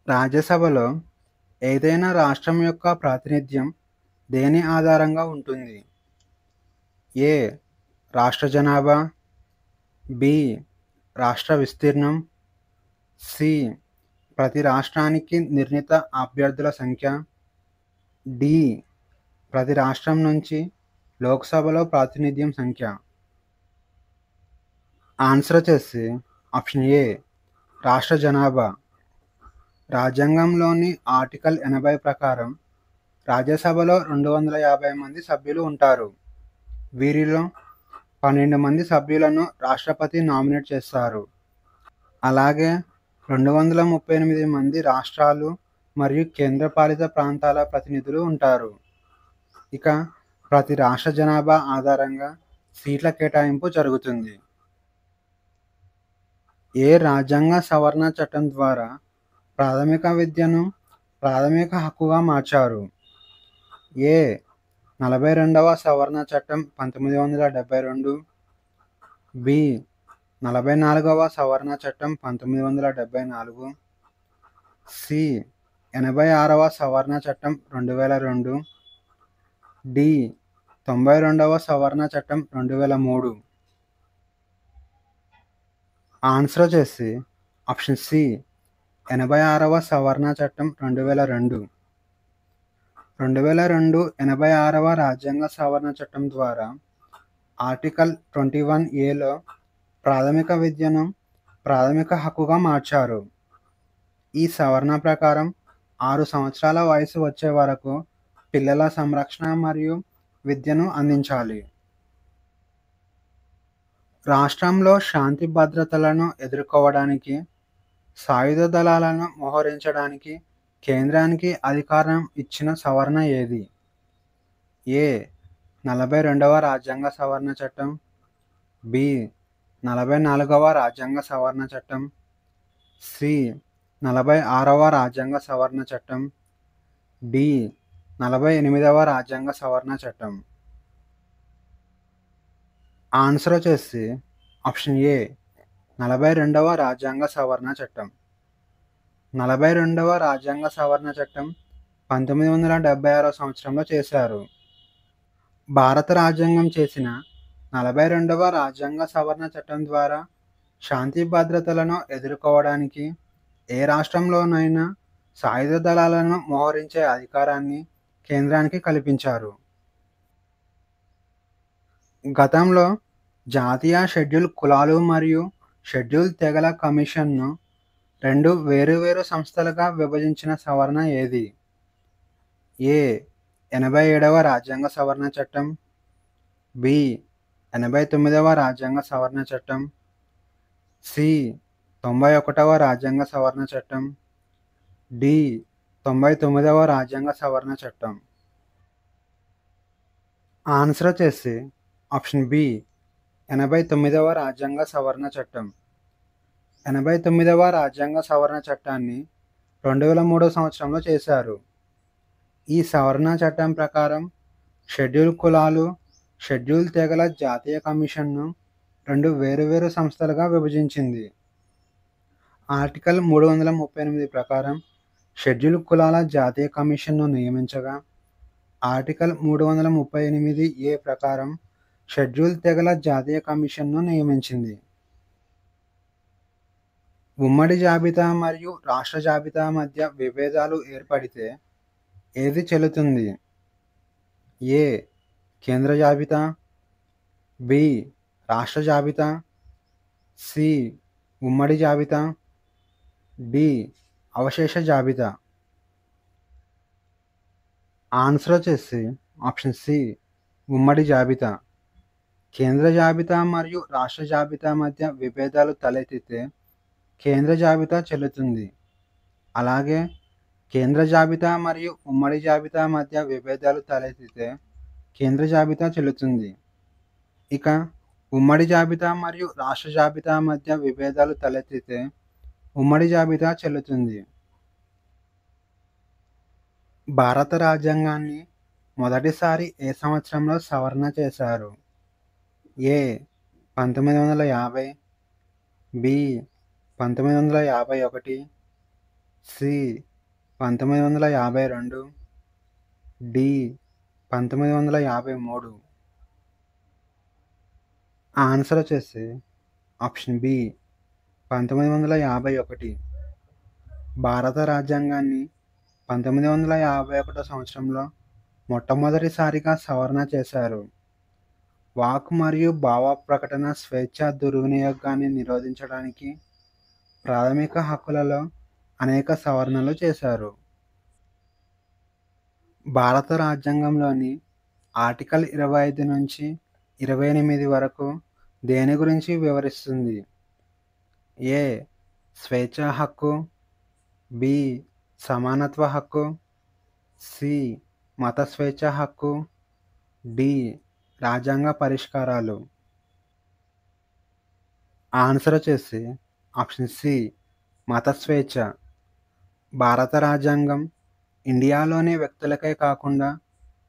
రాజ్యసభలో ఏదైనా రాష్ట్రం యొక్క ప్రాతినిధ్యం దేని ఆధారంగా ఉంటుంది? ఏ. రాష్ట్ర జనాభా. బి. రాష్ట్ర విస్తీర్ణం. సి. ప్రతి రాష్ట్రానికి నిర్ణీత అభ్యర్థుల సంఖ్య. డి. ప్రతి రాష్ట్రం నుంచి లోక్సభలో ప్రాతినిధ్యం సంఖ్య. ఆన్సర్ వచ్చేసి ఆప్షన్ ఏ రాష్ట్ర జనాభా. రాజ్యాంగంలోని ఆర్టికల్ 80 ప్రకారం రాజ్యసభలో 250 మంది సభ్యులు ఉంటారు. వీరిలో 12 మంది సభ్యులను రాష్ట్రపతి నామినేట్ చేస్తారు. అలాగే 238 మంది రాష్ట్రాలు మరియు కేంద్రపాలిత ప్రాంతాల ప్రతినిధులు ఉంటారు. ఇక ప్రతి రాష్ట్ర జనాభా ఆధారంగా సీట్ల కేటాయింపు జరుగుతుంది. ఏ రాజ్యాంగ సవరణ చట్టం ద్వారా ప్రాథమిక విద్యను ప్రాథమిక హక్కుగా మార్చారు? ఏ. 42వ సవరణ చట్టం 1972. బి. 44వ సవరణ చట్టం 1974. సి. 86వ సవరణ చట్టం 2002. డి. 92వ సవరణ చట్టం 2003. ఆన్సర్ వచ్చేసి ఆప్షన్ సి 86వ సవరణ చట్టం 2002. 2002 86వ రాజ్యాంగ సవరణ చట్టం ద్వారా ఆర్టికల్ 21A ప్రాథమిక విద్యను ప్రాథమిక హక్కుగా మార్చారు. ఈ సవరణ ప్రకారం 6 సంవత్సరాల వయసు వచ్చే వరకు పిల్లల సంరక్షణ మరియు విద్యను అందించాలి. రాష్ట్రంలో శాంతి భద్రతలను ఎదుర్కోవడానికి సాయుధ దళాలను మోహరించడానికి కేంద్రానికి అధికారం ఇచ్చిన సవరణ ఏది? ఏ. 42వ రాజ్యాంగ సవరణ చట్టం. బి. 44వ రాజ్యాంగ సవరణ చట్టం. సి. 46వ రాజ్యాంగ సవరణ చట్టం. డి. 48వ రాజ్యాంగ సవరణ చట్టం. ఆన్సర్ వచ్చేసి ఆప్షన్ ఏ 42వ రాజ్యాంగ సవరణ చట్టం. 42వ రాజ్యాంగ సవరణ చట్టం 1976 సంవత్సరంలో చేశారు. భారత రాజ్యాంగం చేసిన 42వ రాజ్యాంగ సవరణ చట్టం ద్వారా శాంతి భద్రతలను ఎదుర్కోవడానికి ఏ రాష్ట్రంలోనైనా సాయుధ దళాలను మోహరించే అధికారాన్ని కేంద్రానికి కల్పించారు. గతంలో జాతీయ షెడ్యూల్ కులాలు మరియు షెడ్యూల్ తెగల కమిషన్ను 2 వేరువేరు సంస్థలుగా విభజించిన సవరణ ఏది? ఏ. 87వ రాజ్యాంగ సవరణ చట్టం. బి. 89వ రాజ్యాంగ సవరణ చట్టం. సి. 91వ రాజ్యాంగ సవరణ చట్టం. డి. 99వ రాజ్యాంగ సవరణ చట్టం. ఆన్సర్ వచ్చేసి ఆప్షన్ బి 89వ రాజ్యాంగ సవరణ చట్టం. 89వ రాజ్యాంగ సవరణ చట్టాన్ని 2003 సంవత్సరంలో చేశారు. ఈ సవరణ చట్టం ప్రకారం షెడ్యూల్ కులాలు, షెడ్యూల్ తెగల జాతీయ కమిషన్ను 2 వేరువేరు సంస్థలుగా విభజించింది. ఆర్టికల్ 338 ప్రకారం షెడ్యూల్ కులాల జాతీయ కమిషన్ను నియమించగా, ఆర్టికల్ 338A ప్రకారం షెడ్యూల్ తెగల జాతీయ కమిషన్ను నియమించింది. ఉమ్మడి జాబితా మరియు రాష్ట్ర జాబితా మధ్య విభేదాలు ఏర్పడితే ఏది చెల్లుతుంది? ఏ. కేంద్ర జాబితా. బి. రాష్ట్ర జాబితా. సి. ఉమ్మడి జాబితా. డి. అవశేష జాబితా. ఆన్సర్ వచ్చేసి ఆప్షన్ సి ఉమ్మడి జాబితా. కేంద్ర జాబితా మరియు రాష్ట్ర జాబితా మధ్య విభేదాలు తలెత్తితే కేంద్ర జాబితా చెల్లుతుంది. అలాగే కేంద్ర జాబితా మరియు ఉమ్మడి జాబితా మధ్య విభేదాలు తలెత్తితే కేంద్ర జాబితా చెల్లుతుంది. ఇక ఉమ్మడి జాబితా మరియు రాష్ట్ర జాబితా మధ్య విభేదాలు తలెత్తితే ఉమ్మడి జాబితా చెల్లుతుంది. భారత రాజ్యాంగాన్ని మొదటిసారి ఏ సంవత్సరంలో సవరణ చేశారు? A. 1950. B. 1951. C 1952, D 1953. Answer వచ్చేసి ఆప్షన్ బి 1951. భారత రాజ్యాంగాన్ని 1951 సంవత్సరంలో మొట్టమొదటిసారిగా సవరణ చేశారు. వాక్ మరియు భావ ప్రకటన స్వేచ్ఛ దుర్వినియోగాన్ని నిరోధించడానికి ప్రాథమిక హక్కులలో అనేక సవరణలు చేశారు. భారత రాజ్యాంగంలోని ఆర్టికల్ 25 నుంచి 28 వరకు దేని గురించి వివరిస్తుంది? ఏ స్వేచ్ఛా హక్కు, బి సమానత్వ హక్కు, సి మత స్వేచ్ఛ హక్కు, డి రాజ్యాంగ పరిష్కారాలు. ఆన్సర్ వచ్చేసి ఆప్షన్ సి మత స్వేచ్ఛ. భారత రాజ్యాంగం ఇండియాలోని వ్యక్తులకే కాకుండా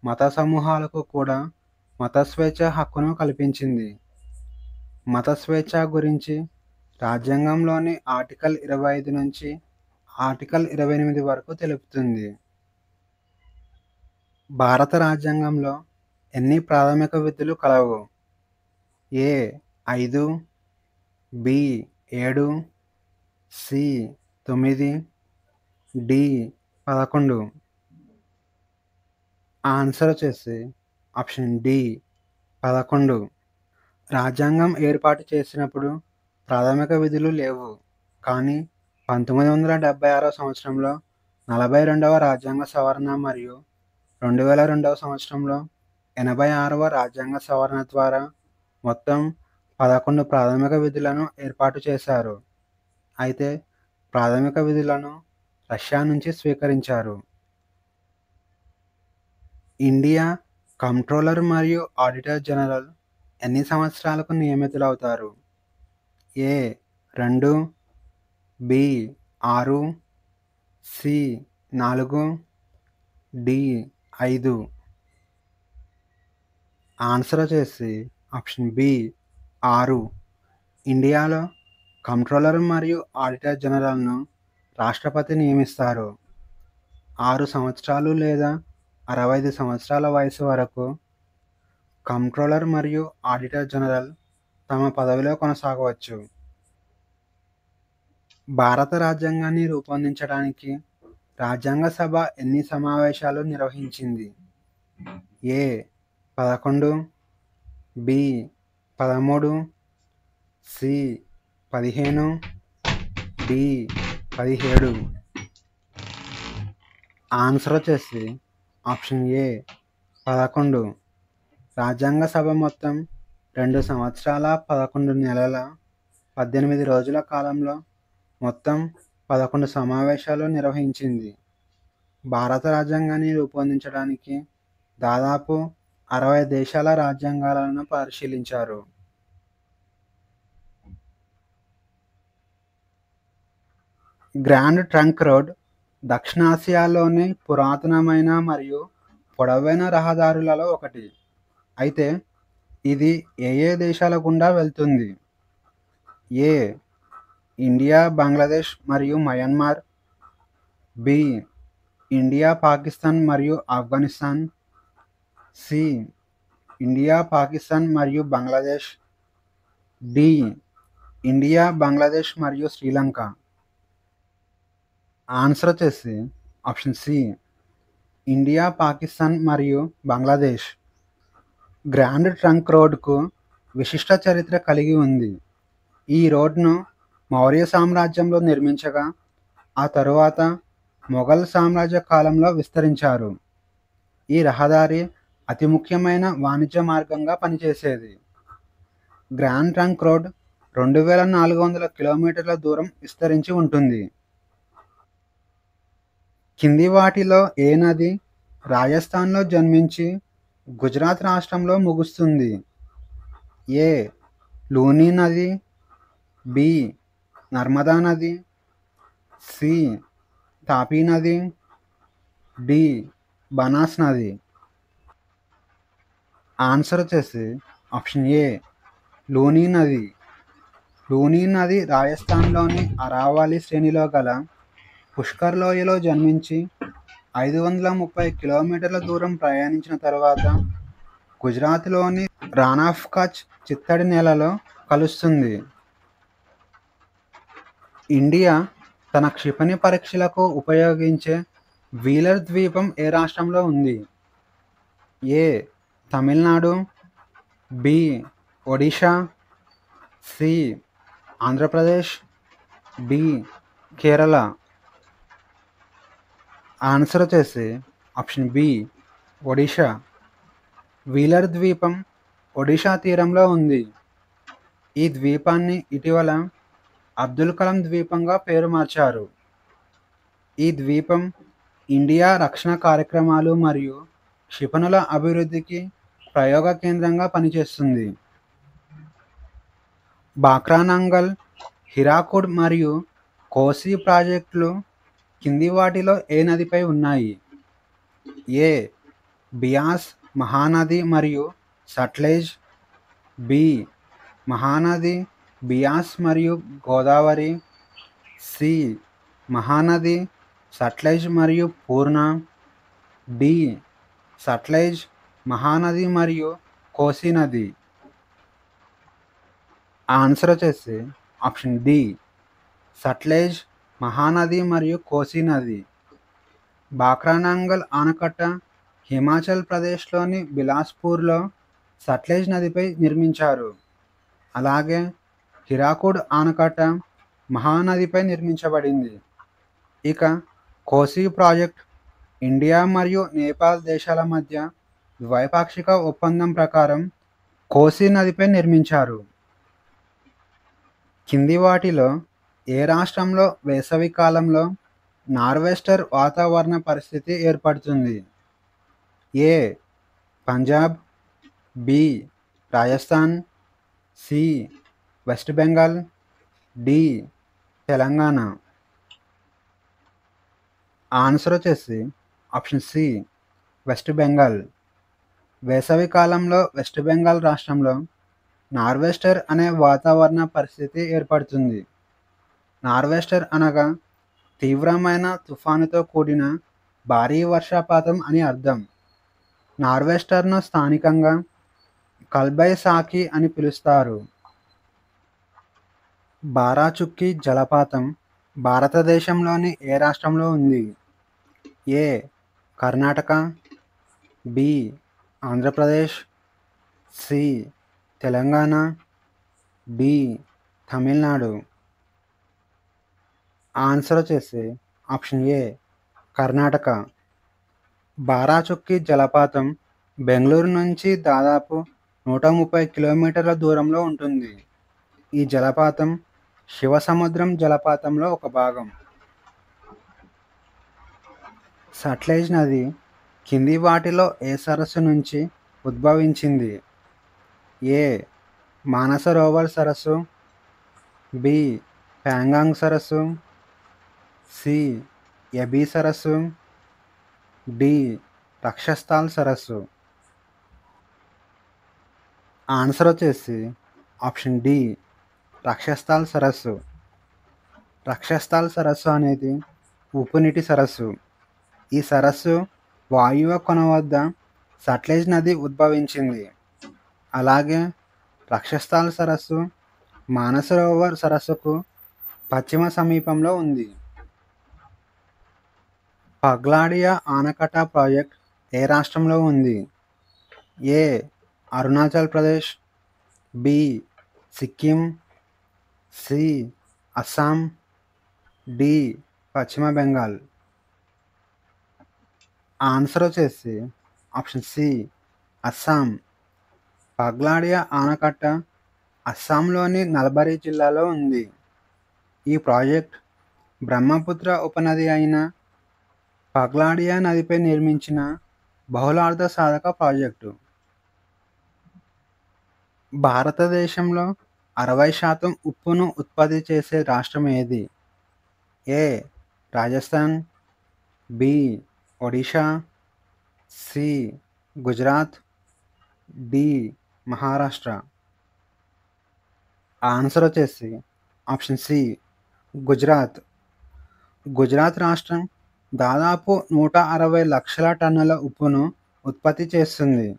మత సమూహాలకు కూడా మత స్వేచ్ఛ హక్కును కల్పించింది. మత స్వేచ్ఛ గురించి రాజ్యాంగంలోని ఆర్టికల్ 25 నుంచి ఆర్టికల్ 28 వరకు తెలుపుతుంది. భారత రాజ్యాంగంలో ఎన్ని ప్రాథమిక విధులు కలవు? ఏ 5, బి 7, సి 9, డి 11. ఆన్సర్ వచ్చేసి ఆప్షన్ డి 11. రాజ్యాంగం ఏర్పాటు చేసినప్పుడు ప్రాథమిక విధులు లేవు, కానీ 1976 సంవత్సరంలో 42వ రాజ్యాంగ సవరణ మరియు 2002 సంవత్సరంలో 86వ రాజ్యాంగ సవరణ ద్వారా మొత్తం 11 ప్రాథమిక విధులను ఏర్పాటు చేశారు. అయితే ప్రాథమిక విధులను రష్యా నుంచి స్వీకరించారు. ఇండియా కంట్రోలర్ మరియు ఆడిటర్ జనరల్ ఎన్ని సంవత్సరాలకు నియమితులవుతారు? ఏ 2, బి 6, సి 4, డి 5. ఆన్సర్ వచ్చేసి ఆప్షన్ బి 6. ఇండియాలో కంట్రోలర్ మరియు ఆడిటర్ జనరల్ను రాష్ట్రపతి నియమిస్తారు. 6 సంవత్సరాలు లేదా 65 సంవత్సరాల వయసు వరకు కంట్రోలర్ మరియు ఆడిటర్ జనరల్ తమ పదవిలో కొనసాగవచ్చు. భారత రాజ్యాంగాన్ని రూపొందించడానికి రాజ్యాంగ సభ ఎన్ని సమావేశాలు నిర్వహించింది? ఏ 11, బి 13, సి 15, డి 17. ఆన్సర్ వచ్చేసి ఆప్షన్ ఏ 11. రాజ్యాంగ సభ మొత్తం 2 సంవత్సరాల 11 నెలల 18 రోజుల కాలంలో మొత్తం 11 సమావేశాలు నిర్వహించింది. భారత రాజ్యాంగాన్ని రూపొందించడానికి దాదాపు 60 దేశాల రాజ్యాంగాలను పరిశీలించారు. గ్రాండ్ ట్రంక్ రోడ్ దక్షిణాసియాలోని పురాతనమైన మరియు పొడవైన రహదారులలో ఒకటి. అయితే ఇది ఏ ఏ దేశాల గుండా వెళ్తుంది? ఏ ఇండియా, బంగ్లాదేశ్ మరియు మయన్మార్, బి ఇండియా, పాకిస్తాన్ మరియు ఆఫ్ఘనిస్తాన్, సి ఇండియా, పాకిస్తాన్ మరియు బంగ్లాదేశ్, డి ఇండియా, బంగ్లాదేశ్ మరియు శ్రీలంక. ఆన్సర్ వచ్చేసి ఆప్షన్ సి ఇండియా, పాకిస్తాన్ మరియు బంగ్లాదేశ్. గ్రాండ్ ట్రంక్ రోడ్కు విశిష్ట చరిత్ర కలిగి ఉంది. ఈ రోడ్ను మౌర్య సామ్రాజ్యంలో నిర్మించగా ఆ తరువాత మొఘల్ సామ్రాజ్య కాలంలో విస్తరించారు. ఈ రహదారి అతి ముఖ్యమైన వాణిజ్య మార్గంగా పనిచేసేది. గ్రాండ్ ట్రంక్ రోడ్ 2400 కిలోమీటర్ల దూరం విస్తరించి ఉంటుంది. కింది వాటిలో ఏ నది రాజస్థాన్లో జన్మించి గుజరాత్ రాష్ట్రంలో ముగుస్తుంది? ఏ లూని నది, బి నర్మదా నది, సి తాపీ నది, డి బనాస్ నది. ఆన్సర్ వచ్చేసి ఆప్షన్ ఏ లూని నది. లూని నది రాజస్థాన్లోని అరావళి శ్రేణిలో గల పుష్కర్ లోయలో జన్మించి 530 కిలోమీటర్ల దూరం ప్రయాణించిన తర్వాత గుజరాత్లోని రాన్ ఆఫ్ కచ్ చిత్తడి నేలలో కలుస్తుంది. ఇండియా తన క్షిపణి పరీక్షలకు ఉపయోగించే వీలర్ ద్వీపం ఏ రాష్ట్రంలో ఉంది? A. Tamil Nadu, B. Odisha, C. Andhra Pradesh, D. Kerala. Answer వచ్చేసి ఆప్షన్ బి ఒడిషా. వీలర్ ద్వీపం ఒడిషా తీరంలో ఉంది. ఈ ద్వీపాన్ని ఇటీవల అబ్దుల్ కలాం ద్వీపంగా పేరు మార్చారు. ఈ ద్వీపం ఇండియా రక్షణ కార్యక్రమాలు మరియు క్షిపణుల అభివృద్ధికి ప్రయోగ కేంద్రంగా పనిచేస్తుంది. బాక్రానంగల్, హిరాకుడ్ మరియు కోసి ప్రాజెక్టులు కింది వాటిలో ఏ నదిపై ఉన్నాయి? ఏ. బియాస్ మహానది మరియు సట్లెజ్, బి. మహానది, బియాస్ మరియు గోదావరి, సి. మహానది, సట్లెజ్ మరియు పూర్ణ, డి. సట్లెజ్, మహానది మరియు కోసి నది. ఆన్సర్ వచ్చేసి ఆప్షన్ డి సట్లెజ్, మహానది మరియు కోసి నది. బాక్రానంగల్ ఆనకట్ట హిమాచల్ ప్రదేశ్లోని బిలాస్పూర్లో సట్లెజ్ నదిపై నిర్మించారు. అలాగే హిరాకుడ్ ఆనకట్ట మహానదిపై నిర్మించబడింది. ఇక కోసి ప్రాజెక్ట్ ఇండియా మరియు నేపాల్ దేశాల మధ్య ద్వైపాక్షిక ఒప్పందం ప్రకారం కోసి నదిపై నిర్మించారు. కింది వాటిలో ఏ రాష్ట్రంలో వేసవి కాలంలో నార్వెస్టర్ వాతావరణ పరిస్థితి ఏర్పడుతుంది? A. Punjab, B. Rajasthan, C. West Bengal, D. Telangana. Answer వచ్చేసి ఆప్షన్ సి వెస్ట్ బెంగాల్. వేసవి కాలంలో వెస్ట్ బెంగాల్ రాష్ట్రంలో నార్వెస్టర్ అనే వాతావరణ పరిస్థితి ఏర్పడుతుంది. నార్వెస్టర్ అనగా తీవ్రమైన తుఫానుతో కూడిన భారీ వర్షపాతం అని అర్థం. నార్వెస్టర్ను స్థానికంగా కల్బైసాకి అని పిలుస్తారు. బారాచుక్కీ జలపాతం భారతదేశంలోని ఏ రాష్ట్రంలో ఉంది? A. Karnataka, B. Andhra Pradesh, C. Telangana, D. Tamil Nadu. Answer వచ్చేసి ఆప్షన్ ఏ కర్ణాటక. బారాచుక్కీ జలపాతం బెంగళూరు నుంచి దాదాపు 130 కిలోమీటర్ల దూరంలో ఉంటుంది. ఈ జలపాతం శివసముద్రం జలపాతంలో ఒక భాగం. సట్లెజ్ నది కింది వాటిలో ఏ సరస్సు నుంచి ఉద్భవించింది? ఏ. మానసరోవర్ సరస్సు, బి. ప్యాంగాంగ్ సరస్సు, సి. ఎబీ సరస్సు, డి. రక్షస్థాల్ సరస్సు. ఆన్సర్ వచ్చేసి ఆప్షన్ డి రక్షస్థాల్ సరస్సు. రక్షస్థాల్ సరస్సు అనేది ఉప్పునీటి సరస్సు. ఈ సరస్సు వాయువ్య కొన వద్ద సట్లెజ్ నది ఉద్భవించింది. అలాగే రక్షస్థాల్ సరస్సు మానసరోవర్ సరస్సుకు పశ్చిమ సమీపంలో ఉంది. పగ్లాడియా ఆనకట్ట ప్రాజెక్ట్ ఏ రాష్ట్రంలో ఉంది? A. Arunachal Pradesh, B. Sikkim, C. Assam, D. Paschim Bengal. Answer వచ్చేసి ఆప్షన్ సి అస్సాం. పగ్లాడియా ఆనకట్ట అస్సాంలోని నల్బరీ జిల్లాలో ఉంది. ఈ ప్రాజెక్ట్ బ్రహ్మపుత్ర ఉపనది అయిన పగ్లాడియా నదిపై నిర్మించిన బహుళార్థ సాధక ప్రాజెక్టు. భారతదేశంలో 60% ఉప్పును ఉత్పత్తి చేసే రాష్ట్రం ఏది? A. Rajasthan, B. Odisha, C. Gujarat, D. Maharashtra. Answer వచ్చేసి ఆప్షన్ సి గుజరాత్. గుజరాత్ రాష్ట్రం దాదాపు 160 లక్షల టన్నుల ఉప్పును ఉత్పత్తి చేస్తుంది.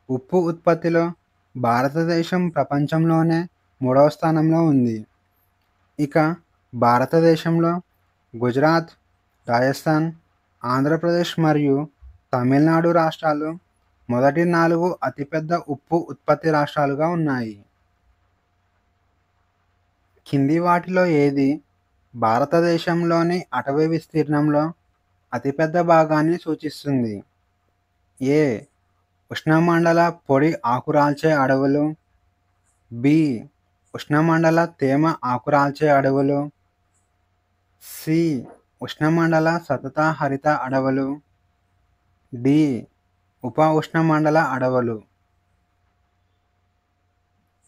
ఉప్పు ఉత్పత్తిలో భారతదేశం ప్రపంచంలోనే మూడవ స్థానంలో ఉంది. ఇక భారతదేశంలో గుజరాత్, రాజస్థాన్, ఆంధ్రప్రదేశ్ మరియు తమిళనాడు రాష్ట్రాలు మొదటి 4 అతిపెద్ద ఉప్పు ఉత్పత్తి రాష్ట్రాలుగా ఉన్నాయి. కింది వాటిలో ఏది భారతదేశంలోని అటవీ విస్తీర్ణంలో అతిపెద్ద భాగాన్ని సూచిస్తుంది? ఏ. ఉష్ణమండల పొడి ఆకురాల్చే అడవులు. బి. ఉష్ణమండల తేమ ఆకురాల్చే అడవులు. సి. ఉష్ణమండల సతత హరిత అడవులు. డి. ఉప ఉష్ణమండల అడవులు.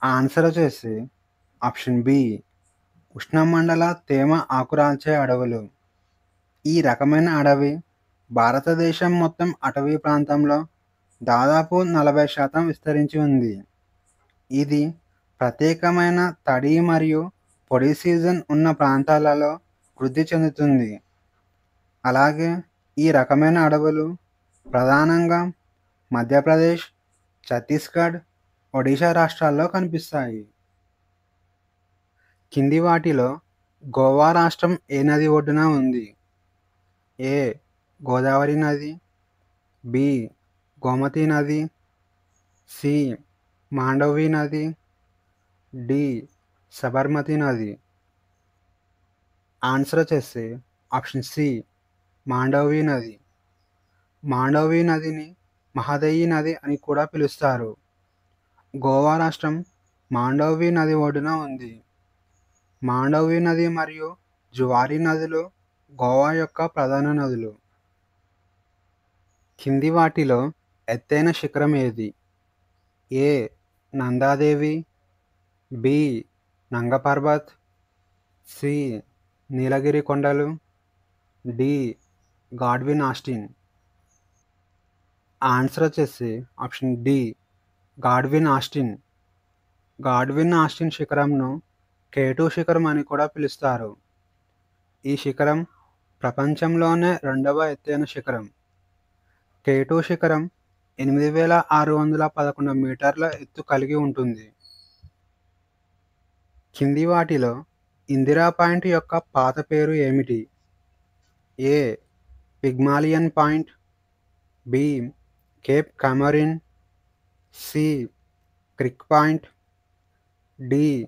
ఆన్సర్ వచ్చేసి ఆప్షన్ బి. ఉష్ణమండల తేమ ఆకురాల్చే అడవులు. ఈ రకమైన అడవి భారతదేశం మొత్తం అటవీ ప్రాంతంలో దాదాపు 40% విస్తరించి ఉంది. ఇది ప్రత్యేకమైన తడి మరియు పొడి సీజన్ ఉన్న ప్రాంతాలలో వృద్ధి చెందుతుంది. అలాగే ఈ రకమైన అడవులు ప్రధానంగా మధ్యప్రదేశ్, ఛత్తీస్గఢ్, ఒడిషా రాష్ట్రాల్లో కనిపిస్తాయి. కింది వాటిలో గోవా రాష్ట్రం ఏ నది ఒడ్డున ఉంది? ఏ. గోదావరి నది. బి. గోమతి నది. సి. మాండవి నది. డి. సబర్మతి నది. ఆన్సర్ వచ్చేసి ఆప్షన్ సి. మాండవి నది. మాండవి నదిని మహదయి నది అని కూడా పిలుస్తారు. గోవా రాష్ట్రం మాండవి నది ఒడ్డున ఉంది. మాండవి నది మరియు జువారి నదులు గోవా యొక్క ప్రధాన నదులు. కింది వాటిలో ఎత్తైన శిఖరం ఏది? A. Nanda Devi. B. Nanga Parvat. C. Nilgiri కొండలు. డి. Godwin Austen. ఆన్సర్ వచ్చేసి option D. Godwin Austen. Godwin Austen శిఖరంను K2 శిఖరం అని కూడా పిలుస్తారు. ఈ శిఖరం ప్రపంచంలోనే రెండవ ఎత్తైన శిఖరం. K2 శిఖరం 8611 మీటర్ల ఎత్తు కలిగి ఉంటుంది. కింది వాటిలో ఇందిరా పాయింట్ యొక్క పాత పేరు ఏమిటి? A. Pygmalion Point. B. Cape Comorin. C. Creek Point. D.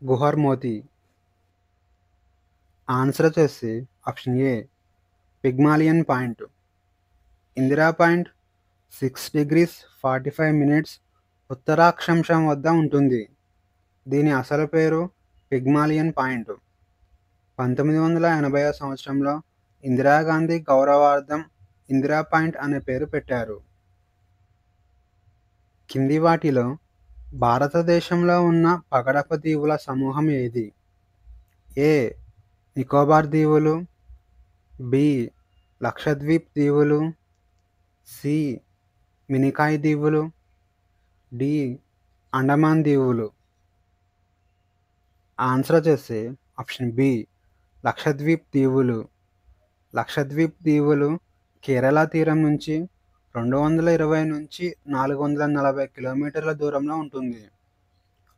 Guhar Moti. Answer వచ్చేసి option A. Pygmalion Point. Indira Point 6°45' ఉత్తరాక్షాంశం వద్ద ఉంటుంది. దీని అసలు పేరు పిగ్మాలియన్ పాయింట్. 1980వ సంవత్సరంలో ఇందిరాగాంధీ గౌరవార్థం ఇందిరా పాయింట్ అనే పేరు పెట్టారు. కింది వాటిలో భారతదేశంలో ఉన్న పగడపు దీవుల సమూహం ఏది? ఏ. నికోబార్ దీవులు. బి. లక్షద్వీప్ దీవులు. సి. మినికాయ్ దీవులు. డి. అండమాన్ దీవులు. ఆన్సర్ వచ్చేసి ఆప్షన్ బి. లక్షద్వీప్ దీవులు. లక్షద్వీప్ దీవులు కేరళ తీరం నుంచి 220 నుంచి 440 కిలోమీటర్ల దూరంలో ఉంటుంది.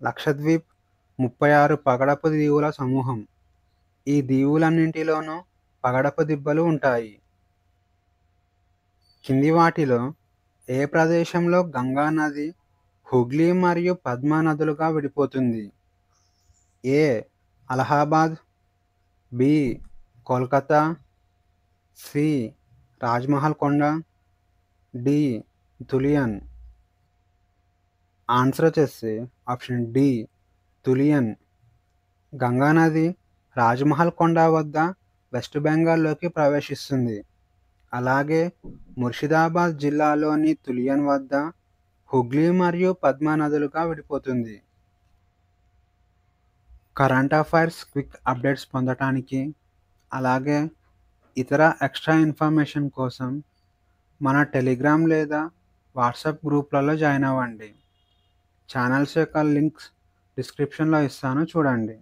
లక్షద్వీప్ 36 పగడపు దీవుల సమూహం. ఈ దీవులన్నింటిలోనూ పగడపు దిబ్బలు ఉంటాయి. కింది వాటిలో ఏ ప్రదేశంలో గంగా నది హుగ్లీ మరియు పద్మా నదులుగా విడిపోతుంది? ఏ. అలహాబాద్. బి. కోల్కతా. సి. రాజ్మహల్ కొండ. డి. ధులియన్. ఆన్సర్ వచ్చేసి ఆప్షన్ డి. ధులియన్. గంగా నది రాజ్మహల్ కొండ వద్ద వెస్ట్ బెంగాల్లోకి ప్రవేశిస్తుంది. అలాగే ముర్షిదాబాద్ జిల్లాలోని తులియన్ వద్ద హుగ్లీ మరియు పద్మా నదులుగా విడిపోతుంది. కరెంట్ అఫైర్స్ క్విక్ అప్డేట్స్ పొందటానికి అలాగే ఇతర ఎక్స్ట్రా ఇన్ఫర్మేషన్ కోసం మన టెలిగ్రామ్ లేదా వాట్సాప్ గ్రూప్లలో జాయిన్ అవ్వండి. ఛానల్స్ యొక్క లింక్స్ డిస్క్రిప్షన్లో ఇస్తాను, చూడండి.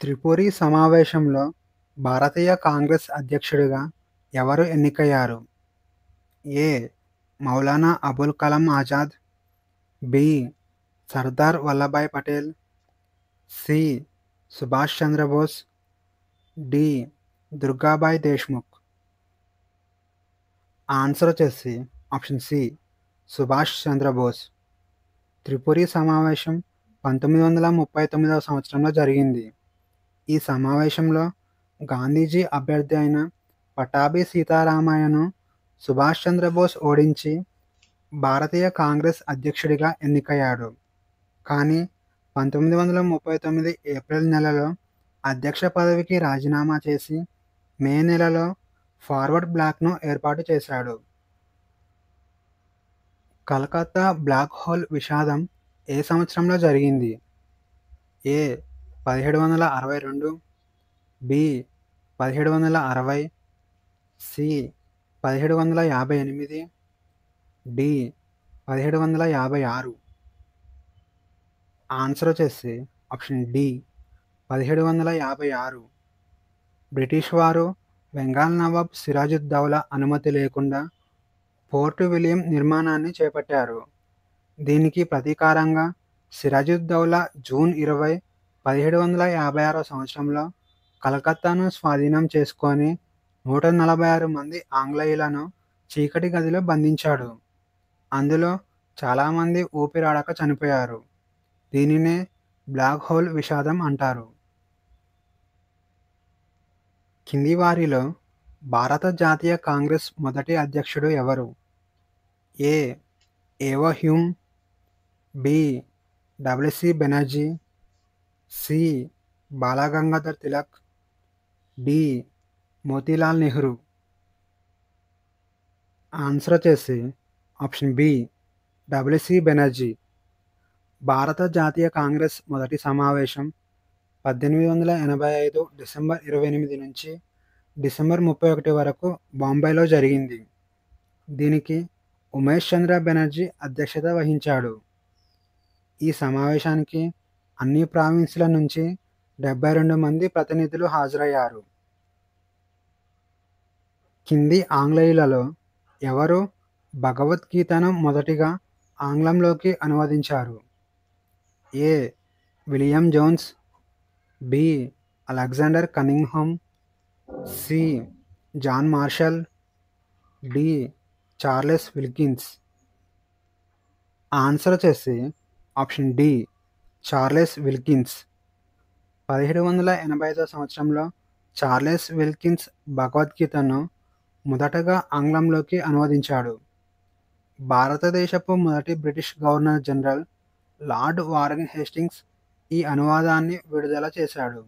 త్రిపురి సమావేశంలో భారతీయ కాంగ్రెస్ అధ్యక్షుడిగా ఎవరు ఎన్నికయ్యారు? A. Maulana Abul Kalam Azad, B. Sardar Vallabhbhai Patel, C. Subhash Chandra Bose, D. Durgabai Deshmukh. Answer వచ్చేసి ఆప్షన్ సి, సుభాష్ చంద్రబోస్. త్రిపురి సమావేశం 1939 సంవత్సరంలో జరిగింది. ఈ సమావేశంలో గాంధీజీ అభ్యర్థి అయిన పటాభి సీతారామయ్యను సుభాష్ చంద్రబోస్ ఓడించి భారతీయ కాంగ్రెస్ అధ్యక్షుడిగా ఎన్నికయ్యాడు. కానీ 1939 ఏప్రిల్ నెలలో అధ్యక్ష పదవికి రాజీనామా చేసి మే నెలలో ఫార్వర్డ్ బ్లాక్ను ఏర్పాటు చేశాడు. కలకత్తా బ్లాక్ హోల్ విషాదం ఏ సంవత్సరంలో జరిగింది? ఏ. 1762, బి. 1760, సి. 1758, డి. 1756. ఆన్సర్ వచ్చేసి ఆప్షన్ డి, 1756. బ్రిటిష్ వారు బెంగాల్ నవాబ్ సిరాజుద్దౌలా అనుమతి లేకుండా ఫోర్ట్ విలియం నిర్మాణాన్ని చేపట్టారు. దీనికి ప్రతీకారంగా సిరాజుద్దౌలా జూన్ 20, 1756 సంవత్సరంలో కలకత్తాను స్వాధీనం చేసుకొని 146 మంది ఆంగ్లేయులను చీకటి గదిలో బంధించాడు. అందులో చాలామంది ఊపిరాడక చనిపోయారు. దీనినే బ్లాక్ హోల్ విషాదం అంటారు. కింది వారిలో భారత జాతీయ కాంగ్రెస్ మొదటి అధ్యక్షుడు ఎవరు? A. A O Hume, B. W C Banerjee, C. Balagangadhar Tilak, D. Motilal Nehru. Answer వచ్చేసి ఆప్షన్ బి, డబ్ల్యూసి బెనర్జీ. భారత జాతీయ కాంగ్రెస్ మొదటి సమావేశం 1885 డిసెంబర్ 28 నుంచి డిసెంబర్ 31 వరకు బాంబేలో జరిగింది. దీనికి ఉమేష్ చంద్ర బెనర్జీ అధ్యక్షత వహించాడు. ఈ సమావేశానికి అన్ని ప్రావిన్సుల నుంచి 72 మంది ప్రతినిధులు హాజరయ్యారు. కింది ఆంగ్లేయులలో ఎవరు భగవద్గీతను మొదటిగా ఆంగ్లంలోకి అనువదించారు? A. William Jones, B. Alexander Cunningham, C. John Marshall, D. Charles Wilkins. Answer వచ్చేసి ఆప్షన్ డి, చార్లెస్ విల్కిన్స్. 1785 సంవత్సరంలో చార్లెస్ విల్కిన్స్ భగవద్గీతను మొదటగా ఆంగ్లంలోకి అనువదించాడు. భారతదేశపు మొదటి British governor general lord Warren Hastings ఈ అనువాదాన్ని విడుదల చేశాడు.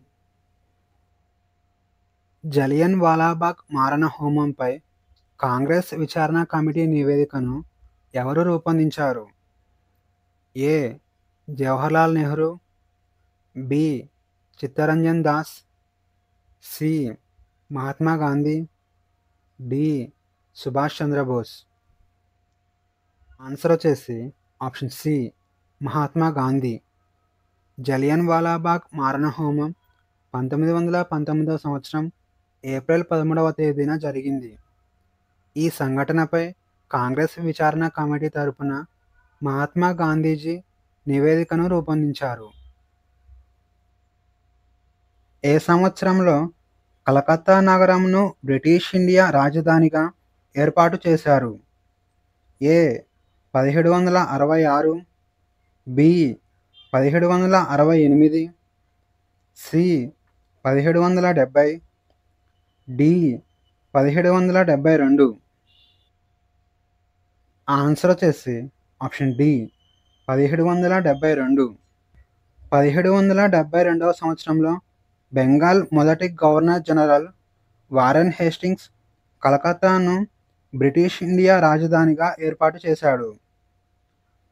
జలియన్ వాలాబాగ్ మారణ హోమంపై కాంగ్రెస్ విచారణ కమిటీ నివేదికను ఎవరు రూపొందించారు? A. Jawaharlal Nehru, B. Chittaranjan Das, C. Mahatma Gandhi, D. Subhash Chandra Bose. Answer వచ్చేసి option C, Mahatma Gandhi. Jallianwala Bagh మారణ హోమం 1919 సంవత్సరం ఏప్రిల్ 13వ తేదీన జరిగింది. ఈ సంఘటనపై కాంగ్రెస్ విచారణ కమిటీ తరపున మహాత్మా గాంధీజీ నివేదికను రూపొందించారు. ఏ సంవత్సరంలో కలకత్తా నగరంను బ్రిటిష్ ఇండియా రాజధానిగా ఏర్పాటు చేశారు? A. 1766, B. 1768, C. 1770, D. 1772. Answer వచ్చేసి ఆప్షన్ డి, 1772. 1772 సంవత్సరంలో బెంగాల్ మొదటి గవర్నర్ జనరల్ వారెన్ హేస్టింగ్స్ కలకత్తాను బ్రిటిష్ ఇండియా రాజధానిగా ఏర్పాటు చేశాడు.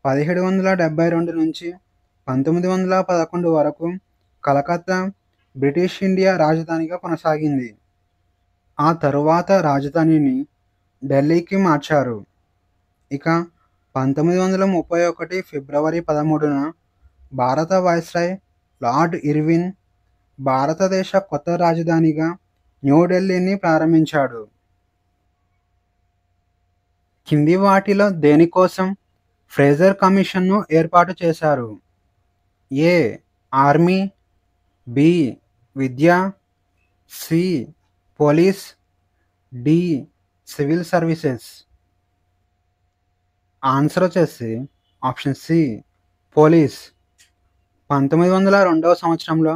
1772 నుంచి 1911 వరకు కలకత్తా బ్రిటిష్ ఇండియా రాజధానిగా కొనసాగింది. ఆ తరువాత రాజధానిని ఢిల్లీకి మార్చారు. ఇక 1931 ఫిబ్రవరి 13న భారత వైస్రాయ్ లార్డ్ ఇర్విన్ భారతదేశ కొత్త రాజధానిగా న్యూఢిల్లీని ప్రారంభించాడు. కింది వాటిలో దేనికోసం ఫ్రేజర్ కమిషన్ను ఏర్పాటు చేశారు? ఏ. Army, B. విద్య, C. Police, D. Civil services. Answer వచ్చేసి ఆప్షన్ సి పోలీస్. 1902 సంవత్సరంలో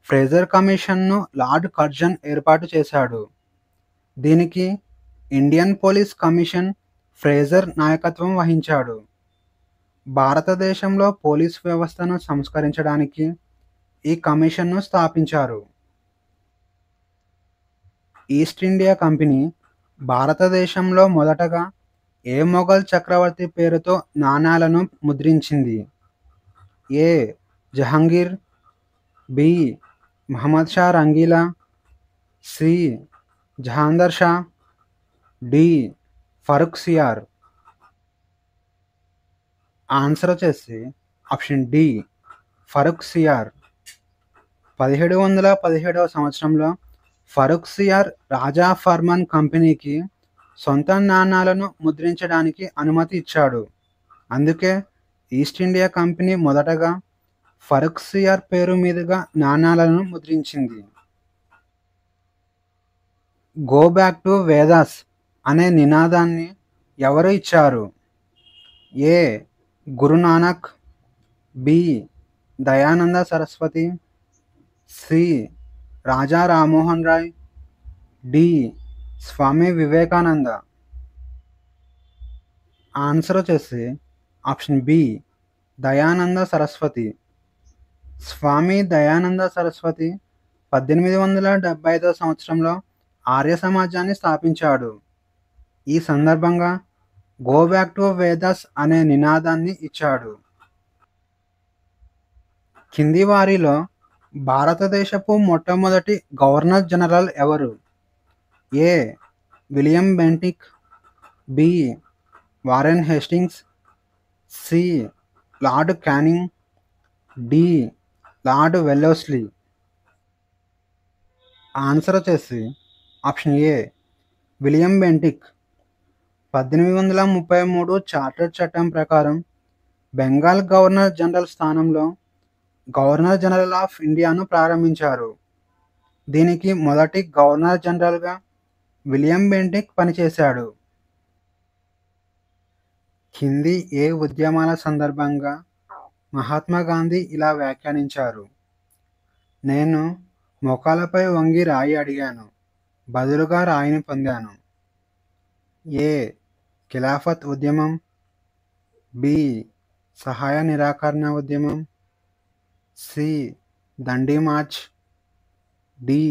ఫ్రేజర్ కమిషన్ను లార్డ్ కర్జన్ ఏర్పాటు చేశాడు. దీనికి ఇండియన్ పోలీస్ కమిషన్ ఫ్రేజర్ నాయకత్వం వహించాడు. భారతదేశంలో పోలీస్ వ్యవస్థను సంస్కరించడానికి ఈ కమిషన్ను స్థాపించారు. ఈస్ట్ ఇండియా కంపెనీ భారతదేశంలో మొదటగా ఏ మొఘల్ చక్రవర్తి పేరుతో నాణేలను ముద్రించింది? A. Jahangir, B. Muhammad Shah Rangila, C. Jahandar Shah, D. Farrukh Siyar. Answer వచ్చేసి ఆప్షన్ డి ఫరూక్ సియార్. 1717 సంవత్సరంలో ఫరూక్ సియార్ రాజా ఫర్మాన్ కంపెనీకి సొంత నాణాలను ముద్రించడానికి అనుమతి ఇచ్చాడు. అందుకే ఈస్ట్ ఇండియా కంపెనీ మొదటగా ఫరూక్ సియార్ పేరు మీదుగా నాణాలను ముద్రించింది. గో బ్యాక్ టు వేదాస్ అనే నినాదాన్ని ఎవరు ఇచ్చారు? ఏ. Guru Nanak, B. Dayananda Saraswati, C. Raja Rammohan Roy, D. Swami Vivekananda. Answer వచ్చేసి ఆప్షన్ బి దయానంద సరస్వతి. స్వామి దయానంద సరస్వతి 1875 సంవత్సరంలో ఆర్య సమాజాన్ని స్థాపించాడు. ఈ సందర్భంగా గో బ్యాక్ టు వేదాస్ అనే నినాదాన్ని ఇచ్చాడు. కింది వారిలో భారతదేశపు మొట్టమొదటి గవర్నర్ జనరల్ ఎవరు? A. William Bentinck, B. Warren Hastings, C. Lord Canning, D. Lord Wellesley. Answer వచ్చేసి option A William Bentinck. 1833 charter చట్టం ప్రకారం బెంగాల్ గవర్నర్ జనరల్ స్థానంలో గవర్నర్ జనరల్ ఆఫ్ ఇండియాను ప్రారంభించారు. దీనికి మొదటి గవర్నర్ జనరల్గా విలియం బెంటిక్ పనిచేశాడు. కింది ఏ ఉద్యమాల సందర్భంగా మహాత్మా గాంధీ ఇలా వ్యాఖ్యానించారు? నేను మోకాలపై వంగి రాయి అడిగాను, బదులుగా రాయిని పొందాను. ఏ. ఖిలాఫత్ ఉద్యమం, బి. సహాయ నిరాకరణ ఉద్యమం, సి. దండి మార్చ్, డి.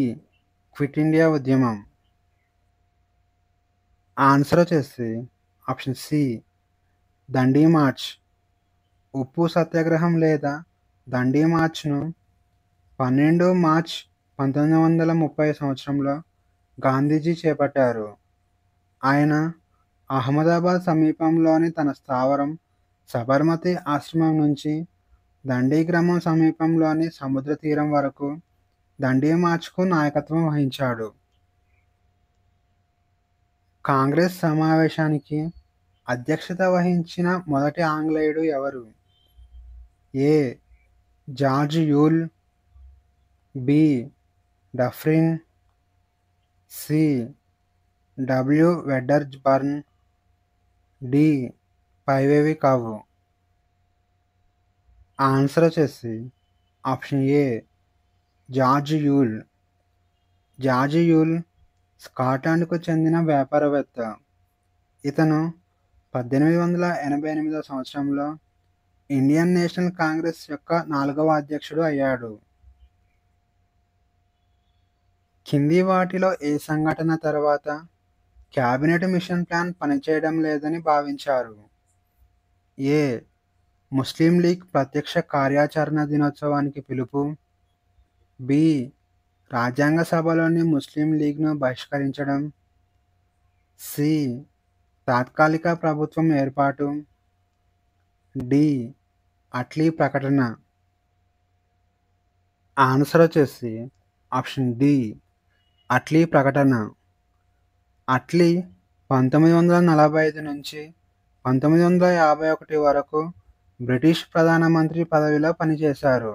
క్విట్ ఇండియా ఉద్యమం. ఆన్సర్ వచ్చేసి ఆప్షన్ సి దండి మార్చ్. ఉప్పు సత్యాగ్రహం లేదా దండి మార్చ్ను 12 మార్చ్ 1930 సంవత్సరంలో గాంధీజీ చేపట్టారు. ఆయన అహ్మదాబాద్ సమీపంలోని తన స్థావరం సబర్మతి ఆశ్రమం నుంచి దండి గ్రామం సమీపంలోని సముద్ర తీరం వరకు దండి మార్చ్కు నాయకత్వం వహించాడు. కాంగ్రెస్ సమావేశానికి అధ్యక్షత వహించిన మొదటి ఆంగ్లేయుడు ఎవరు? A. George Yule, B. Dufferin, C. W Wedderburn, D. పైవేవి కావు. ఆన్సర్ వచ్చేసి option A George Yule. George Yule స్కాట్లాండ్కు చెందిన వ్యాపారవేత్త. ఇతను 1888 సంవత్సరంలో ఇండియన్ నేషనల్ కాంగ్రెస్ యొక్క 4వ అధ్యక్షుడు అయ్యాడు. కింది వాటిలో ఏ సంఘటన తర్వాత క్యాబినెట్ మిషన్ ప్లాన్ పనిచేయడం లేదని భావించారు? ఏ. ముస్లిం లీగ్ ప్రత్యక్ష కార్యాచరణ దినోత్సవానికి పిలుపు, బి. రాజ్యాంగ సభలోని ముస్లిం లీగ్ను బహిష్కరించడం, సి. తాత్కాలిక ప్రభుత్వం ఏర్పాటు, డి. అట్లీ ప్రకటన. ఆన్సర్ వచ్చేసి ఆప్షన్ డి అట్లీ ప్రకటన. అట్లీ 1945 నుంచి 1951 వరకు బ్రిటిష్ ప్రధానమంత్రి పదవిలో పనిచేశారు.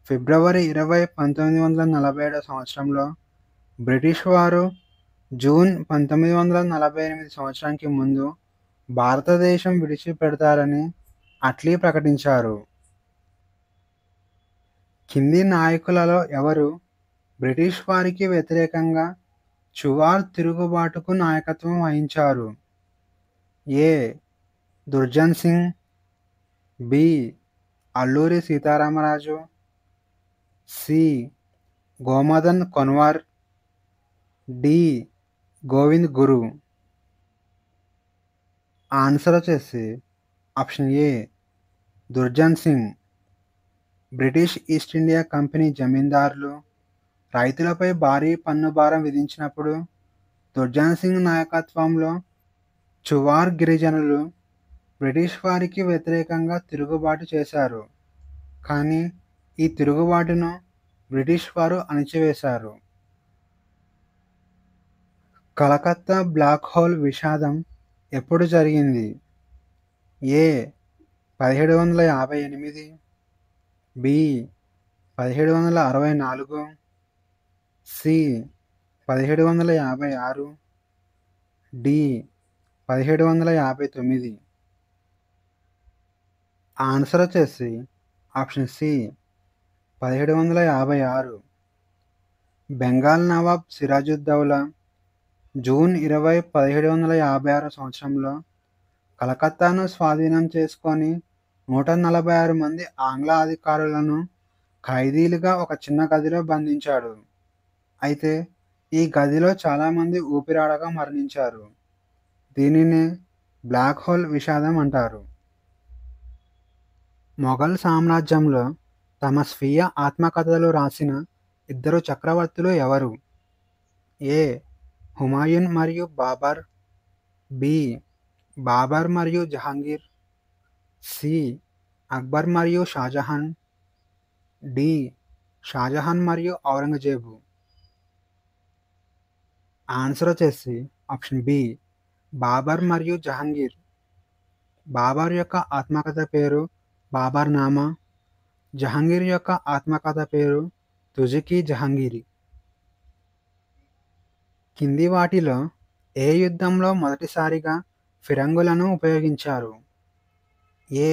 ఫిబ్రవరి 20, 1947 సంవత్సరంలో బ్రిటిష్ వారు జూన్ 1948 సంవత్సరానికి ముందు భారతదేశం విడిచిపెడతారని అట్లీ ప్రకటించారు. కింది నాయకులలో ఎవరు బ్రిటిష్ వారికి వ్యతిరేకంగా చువార్ తిరుగుబాటుకు నాయకత్వం వహించారు? A. Durjan Singh, B. Alluri Sitaramaraju, C. Gomadan Konwar, D. Govind Guru. Answer వచ్చేసి option A Durjan Singh. British East India company జమీందారులు రైతులపై భారీ పన్ను భారం విధించినప్పుడు దుర్జన్ సింగ్ నాయకత్వంలో చువార్ గిరిజనులు బ్రిటిష్ వారికి వ్యతిరేకంగా తిరుగుబాటు చేశారు. కానీ ఈ తిరుగుబాటును బ్రిటిష్ వారు అణిచివేశారు. కలకత్తా బ్లాక్ హోల్ విషాదం ఎప్పుడు జరిగింది? A. 1758, B. 1764, C. 1756, D. 1759. Answer వచ్చేసి option C 1756. Bengal nawab Sirajuddaula June 20, 1756 సంవత్సరంలో కలకత్తాను స్వాధీనం చేసుకొని 146 మంది ఆంగ్ల అధికారులను ఖైదీలుగా ఒక చిన్న గదిలో బంధించాడు. అయితే ఈ గదిలో చాలామంది ఊపిరాడక మరణించారు. దీనినే బ్లాక్ హోల్ విషాదం అంటారు. మొఘల్ సామ్రాజ్యంలో తమ స్వీయ ఆత్మకథలు రాసిన 2 చక్రవర్తులు ఎవరు? ఏ. హుమాయూన్ మరియు బాబర్, బి. బాబర్ మరియు జహాంగీర్, సి. అక్బర్ మరియు షాజహాన్, డి. షాజహాన్ మరియు ఔరంగజేబు. ఆన్సర్ వచ్చేసి ఆప్షన్ బి బాబర్ మరియు జహాంగీర్. బాబర్ యొక్క ఆత్మకథ పేరు బాబర్ నామా, జహాంగీర్ యొక్క ఆత్మకథ పేరు తుజుకీ జహాంగీరి. కింది వాటిలో ఏ యుద్ధంలో మొదటిసారిగా ఫిరంగులను ఉపయోగించారు? ఏ.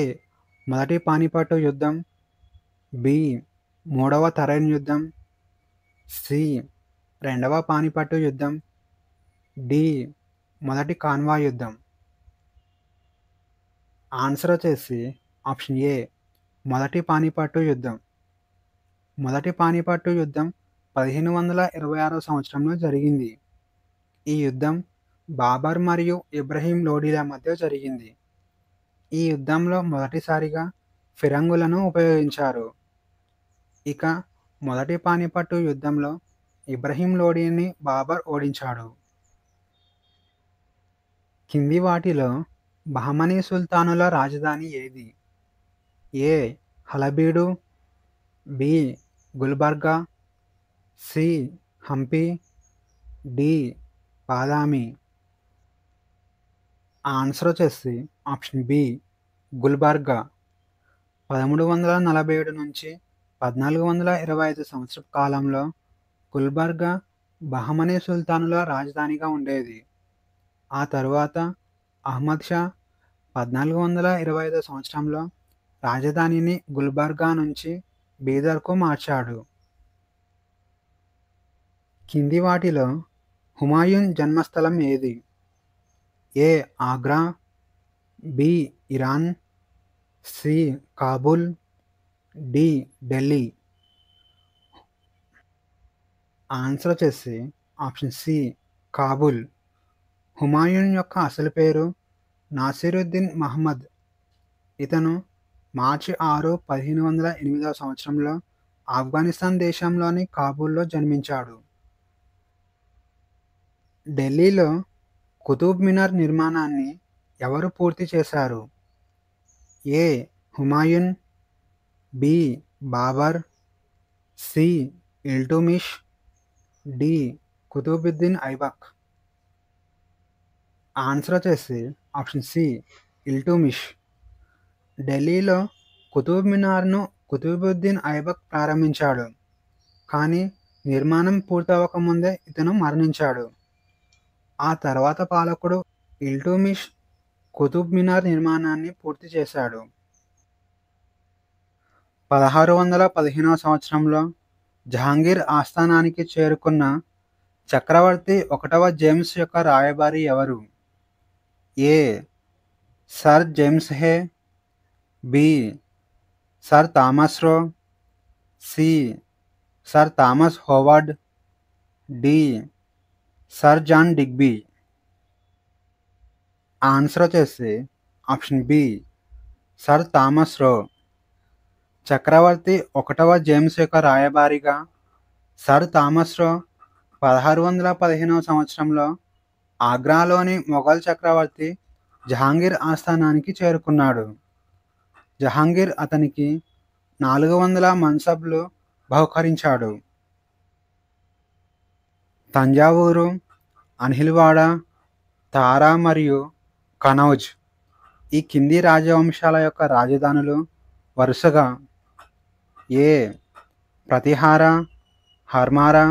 మొదటి పానిపట్టు యుద్ధం, బి. మూడవ తరైన్ యుద్ధం, సి. రెండవ పానిపట్టు యుద్ధం, డి. మొదటి కాన్వా యుద్ధం. ఆన్సర్ వచ్చేసి ఆప్షన్ ఏ మొదటి పానిపట్టు యుద్ధం. మొదటి పానిపట్టు యుద్ధం 1526 సంవత్సరంలో జరిగింది. ఈ యుద్ధం బాబర్ మరియు ఇబ్రహీం లోడీల మధ్య జరిగింది. ఈ యుద్ధంలో మొదటిసారిగా ఫిరంగులను ఉపయోగించారు. ఇక మొదటి పానిపట్టు యుద్ధంలో ఇబ్రహీం లోడీని బాబర్ ఓడించాడు. కింది వాటిలో బహమనీ సుల్తానుల రాజధాని ఏది? A. Halebidu, B. Gulbarga, C. Hampi, D. Badami. Answer వచ్చేసి ఆప్షన్ బి గుల్బర్గా. 1347 నుంచి 1425 సంవత్సర కాలంలో గుల్బర్గా బహమనీ సుల్తానుల రాజధానిగా ఉండేది. ఆ తరువాత అహ్మద్ షా 1425 సంవత్సరంలో రాజధానిని గుల్బర్గా నుంచి బీదర్కు మార్చాడు. కింది వాటిలో హుమాయూన్ జన్మస్థలం ఏది? A. Agra, B. Iran, C. Kabul, D. Delhi. Answer వచ్చేసి ఆప్షన్ సి కాబూల్. హుమాయూన్ యొక్క అసలు పేరు నాసిరుద్దీన్ మహమ్మద్. ఇతను మార్చి 6, 1508 సంవత్సరంలో ఆఫ్ఘనిస్తాన్ దేశంలోని కాబూల్లో జన్మించాడు. ఢిల్లీలో కుతుబ్ మినార్ నిర్మాణాన్ని ఎవరు పూర్తి చేశారు? A. Humayun, B. Babur, C. Iltutmish. D. Qutubuddin Aibak. Answer వచ్చేసి ఆప్షన్ సి. ఇల్టుమిష్. ఢిల్లీలో కుతుబ్ మినార్ను కుతుబుద్దీన్ ఐబక్ ప్రారంభించాడు, కానీ నిర్మాణం పూర్తవకముందే ఇతను మరణించాడు. ఆ తర్వాత పాలకుడు ఇల్టుమిష్ కుతుబ్ మినార్ నిర్మాణాన్ని పూర్తి చేశాడు. 1615వ సంవత్సరంలో జహాంగీర్ ఆస్థానానికి చేరుకున్న చక్రవర్తి ఒకటవ జేమ్స్ యొక్క రాయబారి ఎవరు? A. Sir James Hay. B. Sir Thomas Roe. C. Sir Thomas Howard. D. Sir John Digby. Answer వచ్చేసి option B. Sir Thomas Roe. చక్రవర్తి ఒకటవ జేమ్స్ యొక్క రాయబారిగా సర్ థామస్ రో 1615వ సంవత్సరంలో ఆగ్రాలోని మొఘల్ చక్రవర్తి జహాంగీర్ ఆస్థానానికి చేరుకున్నాడు. జహాంగీర్ అతనికి 400 మన్సబ్లు బహుకరించాడు. తంజావూరు, అన్హిల్వాడ, తారా మరియు కనౌజ్ ఈ కింది రాజవంశాల యొక్క రాజధానులు వరుసగా ఏ. ప్రతిహార, హర్మారా,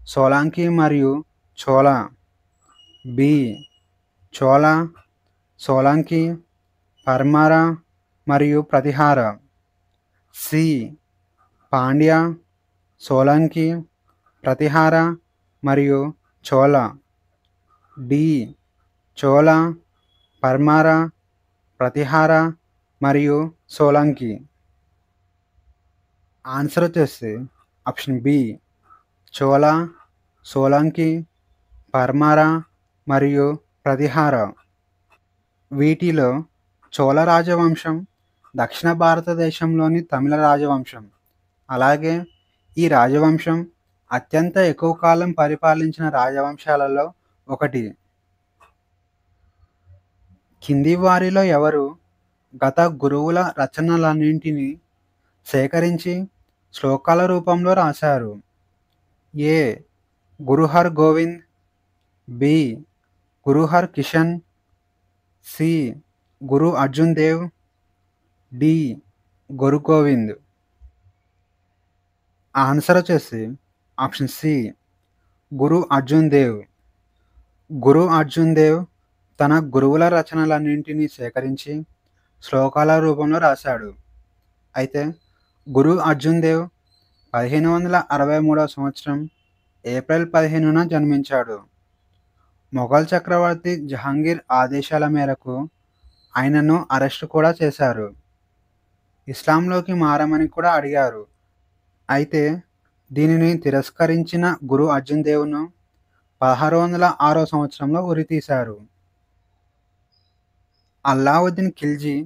సోలాంకి మరియు చోళ. బి. చోళ, సోలాంకి, పర్మారా మరియు ప్రతిహార. సి. పాండ్య, సోలంకి, ప్రతిహార మరియు చోళ. డి. చోళ, పర్మారా, ప్రతిహార మరియు సోలంకి. ఆన్సర్ వచ్చేసి ఆప్షన్ బి. చోళ, సోలంకి, పర్మారా మరియు ప్రతిహార. వీటిలో చోళ రాజవంశం దక్షిణ భారతదేశంలోని తమిళ రాజవంశం. అలాగే ఈ రాజవంశం అత్యంత ఎక్కువ కాలం పరిపాలించిన రాజవంశాలలో ఒకటి. కింది వారిలో ఎవరు గత గురువుల రచనలన్నింటినీ సేకరించి శ్లోకాల రూపంలో రాశారు? ఏ. గురు హర్ గోవింద్. బి. గురు హర్ కిషన్. సి. గురు అర్జున్ దేవ్. డి. గురు గోవింద్. ఆన్సర్ వచ్చేసి ఆప్షన్ సి. గురు అర్జున్ దేవ్. గురు అర్జున్ దేవ్ తన గురువుల రచనలన్నింటినీ సేకరించి శ్లోకాల రూపంలో రాశాడు. అయితే గురు అర్జున్ దేవ్ 1563వ సంవత్సరం ఏప్రిల్ 15న జన్మించాడు. మొఘల్ చక్రవర్తి జహాంగీర్ ఆదేశాల మేరకు ఆయనను అరెస్టు కూడా చేశారు. ఇస్లాంలోకి మారమని కూడా అడిగారు. అయితే దీనిని తిరస్కరించిన గురు అర్జున్ దేవ్ను 1606వ సంవత్సరంలో ఉరితీశారు. అల్లావుద్దీన్ ఖిల్జీ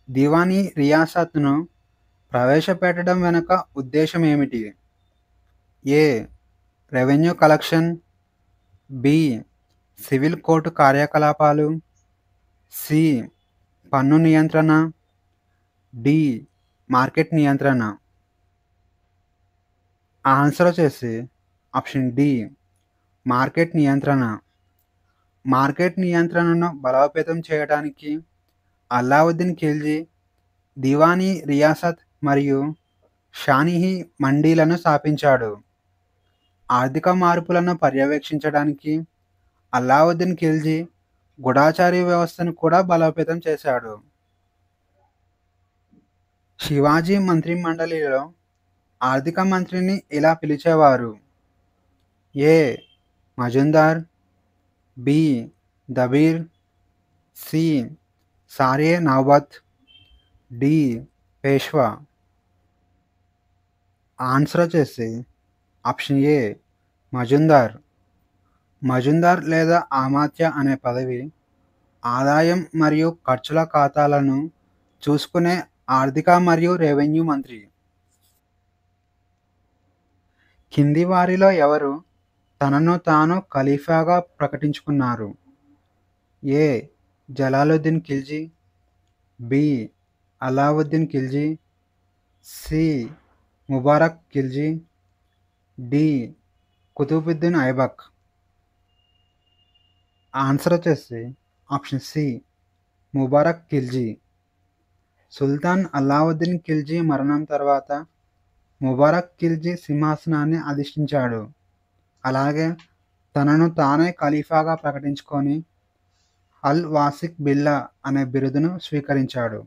దివానీ రియాసత్ను ప్రవేశపెట్టడం వెనుక ఉద్దేశం ఏమిటి? A. Revenue collection. B. Civil court కార్యకలాపాలు. సి. పన్ను నియంత్రణ. డి. మార్కెట్ నియంత్రణ. ఆన్సర్ వచ్చేసి ఆప్షన్ డి. మార్కెట్ నియంత్రణ. మార్కెట్ నియంత్రణను బలోపేతం చేయడానికి అల్లావుద్దీన్ ఖిల్జీ దివానీ రియాసత్ మరియు షాహీ మండీలను స్థాపించాడు. ఆర్థిక మార్పులను పర్యవేక్షించడానికి అల్లావుద్దీన్ ఖిల్జీ గూఢచారి వ్యవస్థను కూడా బలోపేతం చేశాడు. శివాజీ మంత్రిమండలిలో ఆర్థిక మంత్రిని ఇలా పిలిచేవారు? ఏ. మజుందార్. బి. దబీర్. సి. సారే నౌబత్. డి. పేష్వా. ఆన్సర్ వచ్చేసి ఆప్షన్ ఏ. మజుందార్. మజుందార్ లేదా ఆమాత్య అనే పదవి ఆదాయం మరియు ఖర్చుల ఖాతాలను చూసుకునే ఆర్థిక మరియు రెవెన్యూ మంత్రి. కింది వారిలో ఎవరు తనను తాను ఖలీఫాగా ప్రకటించుకున్నారు? A. Jalaluddin Khilji. B. Alauddin Khilji. C. Mubarak Khilji, D. Qutubuddin Aibak. Answer వచ్చేసి option C Mubarak Khilji. Sultan Alauddin Khilji మరణం తర్వాత ముబారక్ ఖిల్జీ సింహాసనాన్ని అధిష్ఠించాడు. అలాగే తనను తానే ఖలీఫాగా ప్రకటించుకొని అల్ వాసిక్ బిల్లా అనే బిరుదును స్వీకరించాడు.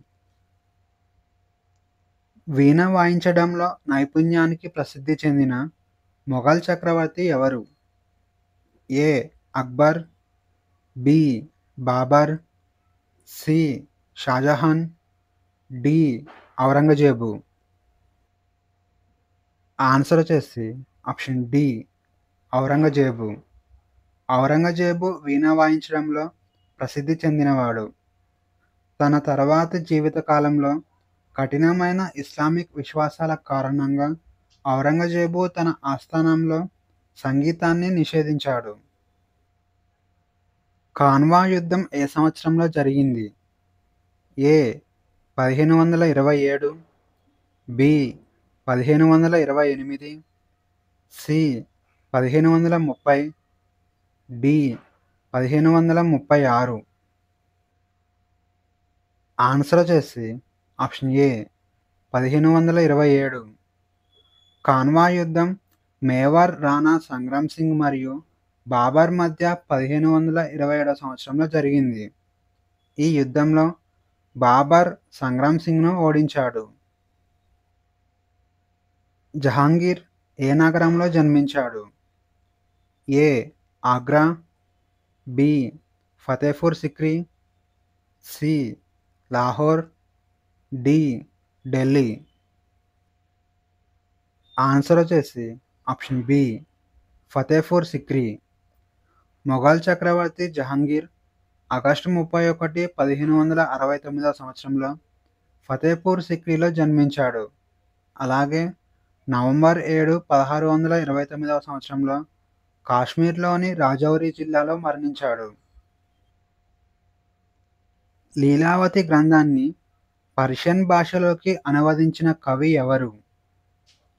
వీణ వాయించడంలో నైపుణ్యానికి ప్రసిద్ధి చెందిన మొఘల్ చక్రవర్తి ఎవరు? A. Akbar, B. Babur, C. Shahjahan, D. Aurangzeb. Answer వచ్చేసి ఆప్షన్ డి ఔరంగజేబు. ఔరంగజేబు వీణ వాయించడంలో ప్రసిద్ధి చెందినవాడు. తన తర్వాతి జీవితకాలంలో కఠినమైన ఇస్లామిక్ విశ్వాసాల కారణంగా ఔరంగజేబు తన ఆస్థానంలో సంగీతాన్ని నిషేధించాడు. ఖాన్వా యుద్ధం ఏ సంవత్సరంలో జరిగింది? ఏ. 1527, బి. 1528, సి. 1530, డి. 1536. ఆన్సర్ వచ్చేసి ఆప్షన్ ఏ 1527. ఖాన్వా యుద్ధం మేవార్ రాణా సంగ్రామ్ సింగ్ మరియు బాబర్ మధ్య 1527 సంవత్సరంలో జరిగింది. ఈ యుద్ధంలో బాబర్ సంగ్రామ్ సింగ్ను ఓడించాడు. జహాంగీర్ ఏ నగరంలో జన్మించాడు? A. Agra, B. Fatehpur Sikri, C. Lahore, D. Delhi. Answer వచ్చేసి ఆప్షన్ బి ఫతేపూర్ సిక్రీ. మొఘల్ చక్రవర్తి జహాంగీర్ ఆగస్టు 31, 1569 సంవత్సరంలో ఫతేపూర్ సిక్రీలో జన్మించాడు. అలాగే నవంబర్ 7, 1629 సంవత్సరంలో కాశ్మీర్లోని రాజౌరి జిల్లాలో మరణించాడు. లీలావతి గ్రంథాన్ని పర్షియన్ భాషలోకి అనువదించిన కవి ఎవరు?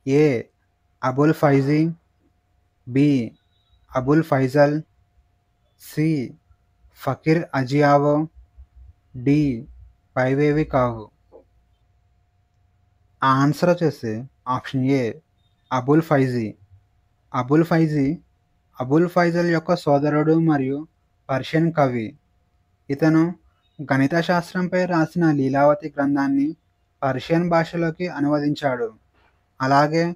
A. Abul Faizi, B. Abul Faizal, C. Faqir Aziao, D. పైవేవి కావు. ఆన్సర్ వచ్చేసి ఆప్షన్ ఏ అబుల్ ఫైజీ. అబుల్ ఫైజీ అబుల్ ఫైజల్ యొక్క సోదరుడు మరియు పర్షియన్ కవి. ఇతను గణిత శాస్త్రంపై రాసిన లీలావతి గ్రంథాన్ని పర్షియన్ భాషలోకి అనువదించాడు. అలాగే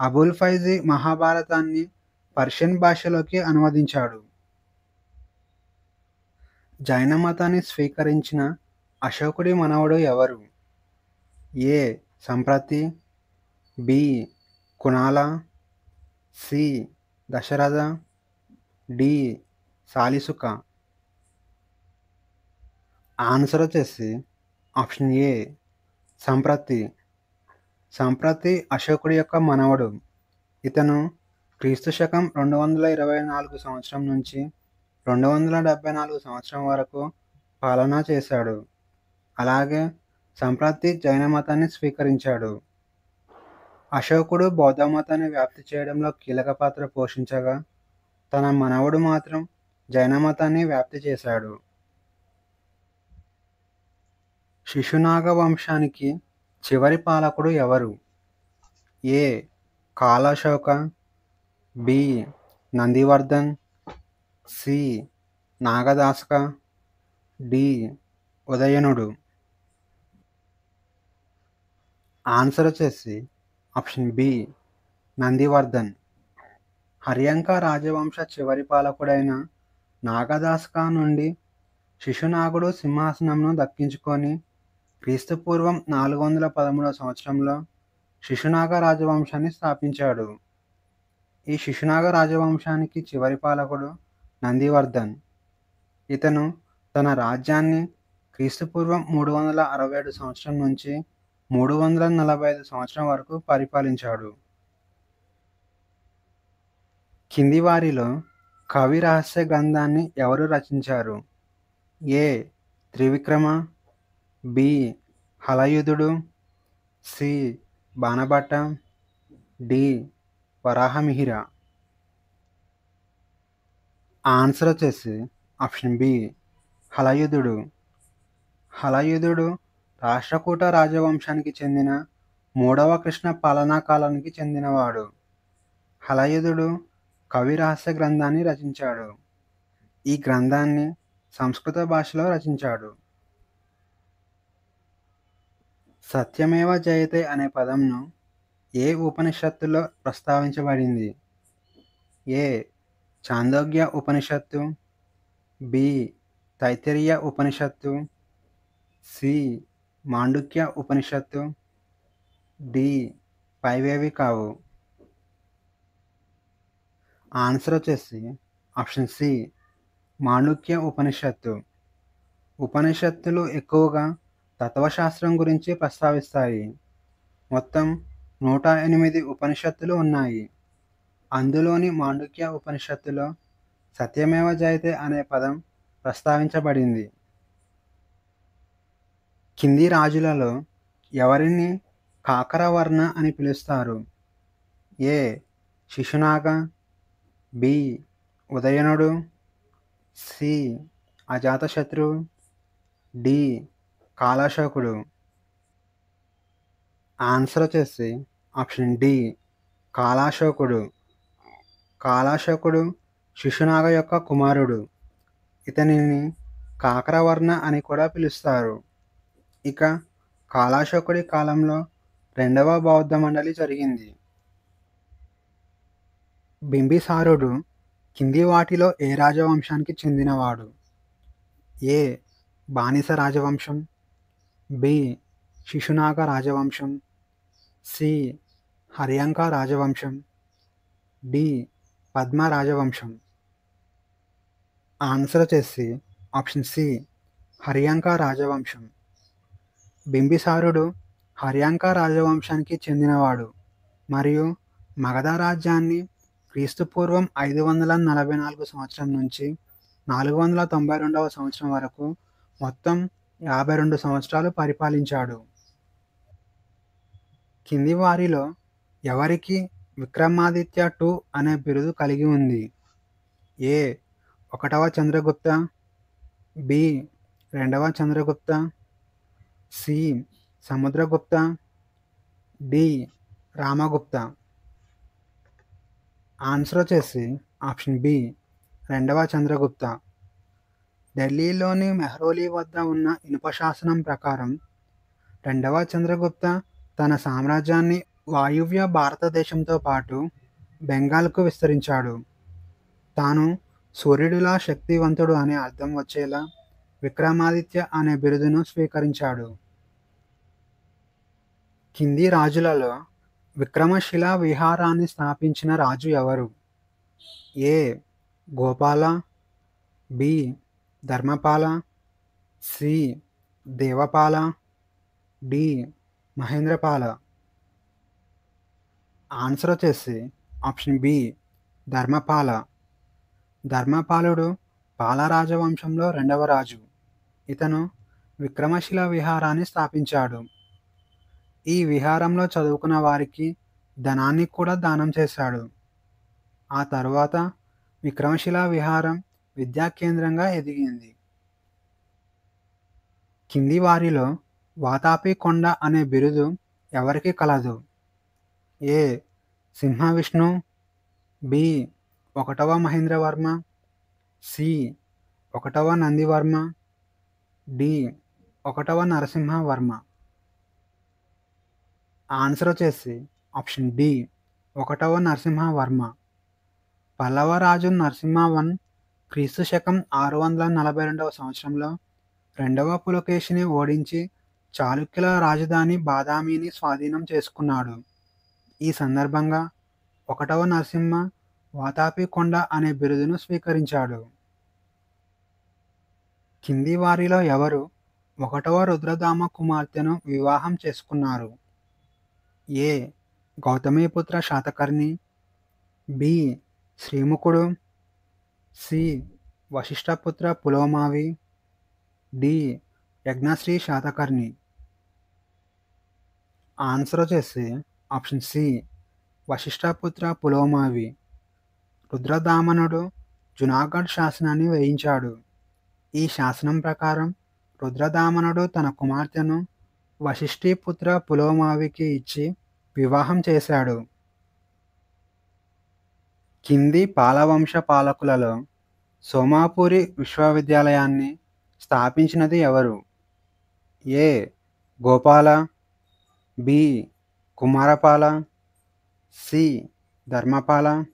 అబుల్ ఫైజీ మహాభారతాన్ని పర్షియన్ భాషలోకి అనువదించాడు. జైన మతాన్ని స్వీకరించిన అశోకుడి మనవడు ఎవరు? A. Samprati, B. Kunala, C. Dasharatha, D. Salisuka. Answer వచ్చేసి ఆప్షన్ ఏ సంప్రతి. సంప్రతి అశోకుడి యొక్క మనవడు. ఇతను క్రీస్తు శకం 224 సంవత్సరం నుంచి 274 సంవత్సరం వరకు పాలన చేశాడు. అలాగే సంప్రతి జైన మతాన్ని స్వీకరించాడు. అశోకుడు బౌద్ధ మతాన్ని వ్యాప్తి చేయడంలో కీలక పాత్ర పోషించగా తన మనవడు మాత్రం జైన మతాన్ని వ్యాప్తి చేశాడు. శిశునాగ వంశానికి చివరి పాలకుడు ఎవరు? A. Kalashoka, B. Nandivardhan, C. Nagadasaka, D. ఉదయనుడు. ఆన్సర్ వచ్చేసి ఆప్షన్ బి నందివర్ధన్. హర్యంక రాజవంశ చివరి పాలకుడైన నాగదాసక నుండి శిశునాగుడు సింహాసనంను దక్కించుకొని క్రీస్తుపూర్వం 413 సంవత్సరంలో శిశునాగ రాజవంశాన్ని స్థాపించాడు. ఈ శిశునాగ రాజవంశానికి చివరి పాలకుడు నందివర్ధన్. ఇతను తన రాజ్యాన్ని క్రీస్తుపూర్వం 367 సంవత్సరం నుంచి 345 సంవత్సరం వరకు పరిపాలించాడు. కింది వారిలో కవి రహస్య గ్రంథాన్ని ఎవరు రచించారు? ఏ. త్రివిక్రమ, బి. హలయుధుడు, C. Banabhatta, D. Varahamihira. Answer వచ్చేసి ఆప్షన్ బి. హలయుధుడు. హలయుధుడు రాష్ట్రకూట రాజవంశానికి చెందిన మూడవ కృష్ణ పాలనా కాలానికి చెందినవాడు. హలయుధుడు కవి రహస్య గ్రంథాన్ని రచించాడు. ఈ గ్రంథాన్ని సంస్కృత భాషలో రచించాడు. సత్యమేవ జయతే అనే పదంను ఏ ఉపనిషత్తులో ప్రస్తావించబడింది? ఏ. చాందోగ్య ఉపనిషత్తు. బి. తైత్తిరీయ ఉపనిషత్తు. సి. మాండుక్య ఉపనిషత్తు. డి. పైవేవి కావు. ఆన్సర్ వచ్చేసి ఆప్షన్ సి. మాండుక్య ఉపనిషత్తు. ఉపనిషత్తులు ఎక్కువగా తత్వశాస్త్రం గురించి ప్రస్తావిస్తాయి. మొత్తం 108 ఉపనిషత్తులు ఉన్నాయి. అందులోని మాండుక్య ఉపనిషత్తులో సత్యమేవ జయతే అనే పదం ప్రస్తావించబడింది. కింది రాజులలో ఎవరిని కాకరవర్ణ అని పిలుస్తారు? ఏ. శిశునాగ. బి. ఉదయనుడు. సి. అజాతశత్రువు. డి. కాలాశోకుడు. ఆన్సర్ వచ్చేసి ఆప్షన్ డి. కాలాశోకుడు. కాలాశోకుడు శిశునాగ యొక్క కుమారుడు. ఇతనిని కాకరవర్ణ అని కూడా పిలుస్తారు. ఇక కాలాశోకుడి కాలంలో రెండవ బౌద్ధ మండలి జరిగింది. బింబిసారుడు కింది వాటిలో ఏ రాజవంశానికి చెందినవాడు? ఏ. బానిస రాజవంశం. బి. శిశునాగ రాజవంశం. సి. హర్యంక రాజవంశం. డి. పద్మ రాజవంశం. ఆన్సర్ వచ్చేసి ఆప్షన్ సి. హర్యంక రాజవంశం. బింబిసారుడు హర్యంక రాజవంశానికి చెందినవాడు మరియు మగధ రాజ్యాన్ని క్రీస్తుపూర్వం 544 సంవత్సరం నుంచి 492 సంవత్సరం వరకు మొత్తం 52 సంవత్సరాలు పరిపాలించాడు. కింది వారిలో ఎవరికి విక్రమాదిత్య II అనే బిరుదు కలిగి ఉంది? ఏ. 1వ చంద్రగుప్త. బి. 2వ Chandragupta. C. Samudragupta. D. Ramagupta. Answer వచ్చేసి ఆప్షన్ బి. 2వ చంద్రగుప్త. ఢిల్లీలోని మెహ్రౌలీ వద్ద ఉన్న ఇనుప శాసనం ప్రకారం 2వ చంద్రగుప్త తన సామ్రాజ్యాన్ని వాయువ్య భారతదేశంతో పాటు బెంగాల్కు విస్తరించాడు. తాను సూర్యుడిలా శక్తివంతుడు అనే అర్థం వచ్చేలా విక్రమాదిత్య అనే బిరుదును స్వీకరించాడు. కింది రాజులలో విక్రమశిల విహారాన్ని స్థాపించిన రాజు ఎవరు? A. Gopala. B. Dharmapala. C. Devapala. D. Mahendrapala. Answer వచ్చేసి ఆప్షన్ బి. ధర్మపాల. ధర్మపాలుడు పాల రాజవంశంలో రెండవ రాజు. ఇతను విక్రమశిల విహారాన్ని స్థాపించాడు. ఈ విహారంలో చదువుకున్న వారికి ధనాన్ని కూడా దానం చేశాడు. ఆ తరువాత విక్రమశిల విహారం విద్యా కేంద్రంగా ఎదిగింది. కింది వారిలో వాతాపి కొండ అనే బిరుదు ఎవరికి కలదు? ఏ. సింహవిష్ణు. బి. 1వ మహేంద్రవర్మ. సి. 1వ నందివర్మ. డి. 1వ నరసింహవర్మ. ఆన్సర్ వచ్చేసి ఆప్షన్ డి. 1వ నరసింహవర్మ. పల్లవ రాజు నరసింహవన్ క్రీస్తు శకం 642 సంవత్సరంలో రెండవ పులకేశిని ఓడించి చాళుక్యుల రాజధాని బాదామిని స్వాధీనం చేసుకున్నాడు. ఈ సందర్భంగా 1వ నరసింహ వాతాపి కొండ అనే బిరుదును స్వీకరించాడు. కింది వారిలో ఎవరు 1వ రుద్రదామ కుమార్తెను వివాహం చేసుకున్నారు? ఏ. గౌతమీపుత్ర శాతకర్ణి. బి. శ్రీముఖుడు. C. Vasishthiputra Pulumavi. D. Yajnashri Satakarni. Answer వచ్చేసి ఆప్షన్ సి. వశిష్ఠపుత్ర పులోమావి. రుద్రదామనుడు జునాగఢ్ శాసనాన్ని వేయించాడు. ఈ శాసనం ప్రకారం రుద్రదామనుడు తన కుమార్తెను వశిష్ఠీపుత్ర పులోమావికి ఇచ్చి వివాహం చేశాడు. కింది పాలవంశ పాలకులలో సోమాపురి విశ్వవిద్యాలయాన్ని స్థాపించినది ఎవరు? A. Gopala, B. Kumarapala, C. Dharmapala,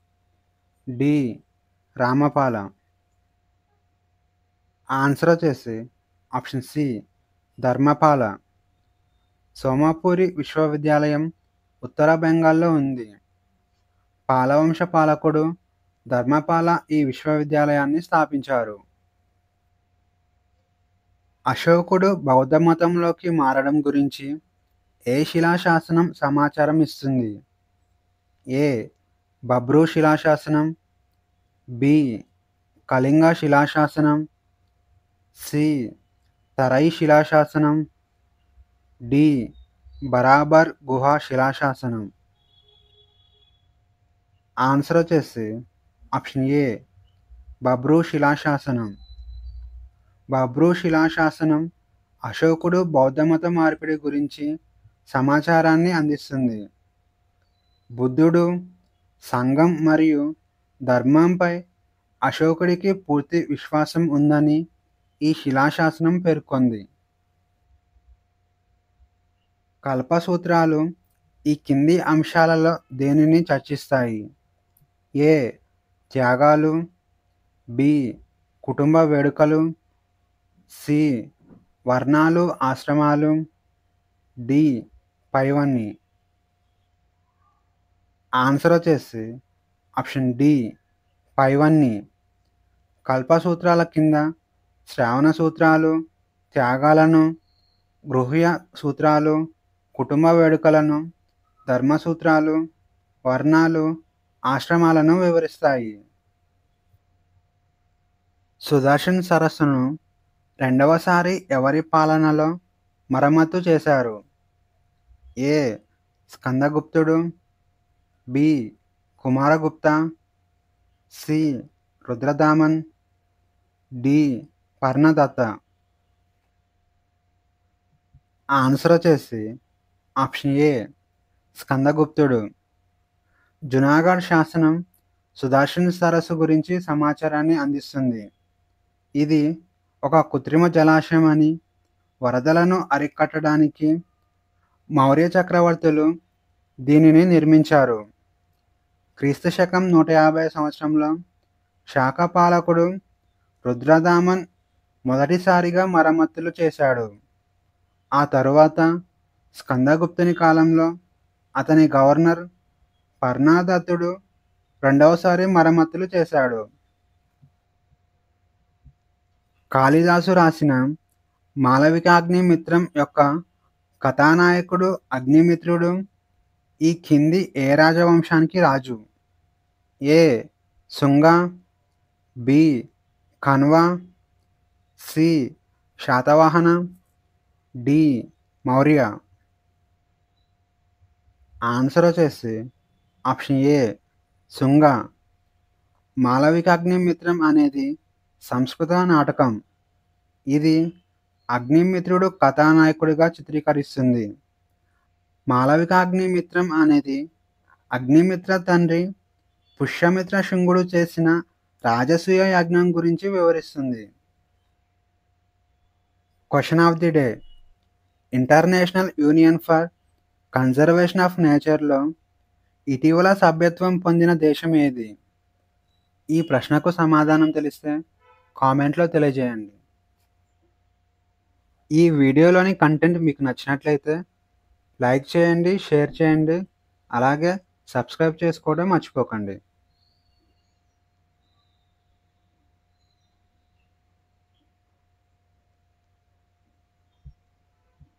D. Ramapala. Answer వచ్చేసి ఆప్షన్ సి ధర్మపాల. సోమాపురి విశ్వవిద్యాలయం ఉత్తర బెంగాల్లో ఉంది. పాలవంశ పాలకుడు ధర్మపాల ఈ విశ్వవిద్యాలయాన్ని స్థాపించారు. అశోకుడు బౌద్ధ మతంలోకి మారడం గురించి ఏ శిలాశాసనం సమాచారం ఇస్తుంది? ఏ. బబ్రు శిలాశాసనం, బి. కళింగ శిలాశాసనం, సి. తరై శిలాశాసనం, డి. బరాబర్ గుహా శిలాశాసనం. ఆన్సర్ వచ్చేసి ఆప్షన్ ఏ బబ్రు శిలాశాసనం. బబ్రు శిలాశాసనం అశోకుడు బౌద్ధమత మార్పిడి గురించి సమాచారాన్ని అందిస్తుంది. బుద్ధుడు, సంఘం మరియు ధర్మంపై అశోకుడికి పూర్తి విశ్వాసం ఉందని ఈ శిలాశాసనం పేర్కొంది. కల్పసూత్రాలు ఈ కింది అంశాలలో దేనిని చర్చిస్తాయి? ఏ. త్యాగాలు, బి. కుటుంబ వేడుకలు, సి. వర్ణాలు ఆశ్రమాలు, డి. పైవన్నీ. ఆన్సర్ వచ్చేసి ఆప్షన్ డి పైవన్నీ. కల్పసూత్రాల కింద శ్రావణ సూత్రాలు త్యాగాలను, గృహ్య సూత్రాలు కుటుంబ వేడుకలను, ధర్మసూత్రాలు వర్ణాలు ఆశ్రమాలను వివరిస్తాయి. సుదర్శన్ సరస్సును రెండవసారి ఎవరి పాలనలో మరమ్మతు చేశారు? ఏ. స్కందగుప్తుడు, B. Kumaragupta, C. Rudradaman, D. Parnadatta. Answer వచ్చేసి ఆప్షన్ ఏ స్కందగుప్తుడు. జునాగఢ్ శాసనం సుదర్శన్ సరస్సు గురించి సమాచారాన్ని అందిస్తుంది. ఇది ఒక కృత్రిమ జలాశయం అని, వరదలను అరికట్టడానికి మౌర్య చక్రవర్తులు దీనిని నిర్మించారు. క్రీస్తు శకం 150 సంవత్సరంలో శాకపాలకుడు రుద్రదామన్ మొదటిసారిగా మరమ్మతులు చేశాడు. ఆ తరువాత స్కందగుప్తుని కాలంలో అతని గవర్నర్ పర్ణదత్తుడు రెండవసారి మరమ్మతులు చేశాడు. కాళిదాసు రాసిన మాళవికాగ్నిమిత్రం యొక్క కథానాయకుడు అగ్నిమిత్రుడు ఈ కింది ఏ రాజవంశానికి రాజు? A. Shunga, B. Kanva, C. Satavahana, D. Maurya. Answer వచ్చేసి ఆప్షన్ ఏ శుంగ. మాళవికాగ్నిమిత్రం అనేది సంస్కృత నాటకం. ఇది అగ్నిమిత్రుడు కథానాయకుడిగా చిత్రీకరిస్తుంది. మాళవికాగ్నిమిత్రం అనేది అగ్నిమిత్ర తండ్రి పుష్యమిత్ర శుంగుడు చేసిన రాజసూయ యజ్ఞం గురించి వివరిస్తుంది. Question of the day. International union for conservation of నేచర్లో ఇటీవల సభ్యత్వం పొందిన దేశం ఏది? ఈ ప్రశ్నకు సమాధానం తెలిస్తే కామెంట్లో తెలియజేయండి. ఈ వీడియోలోని కంటెంట్ మీకు నచ్చినట్లయితే లైక్ చేయండి, షేర్ చేయండి, అలాగే సబ్స్క్రైబ్ చేసుకోవడం మర్చిపోకండి.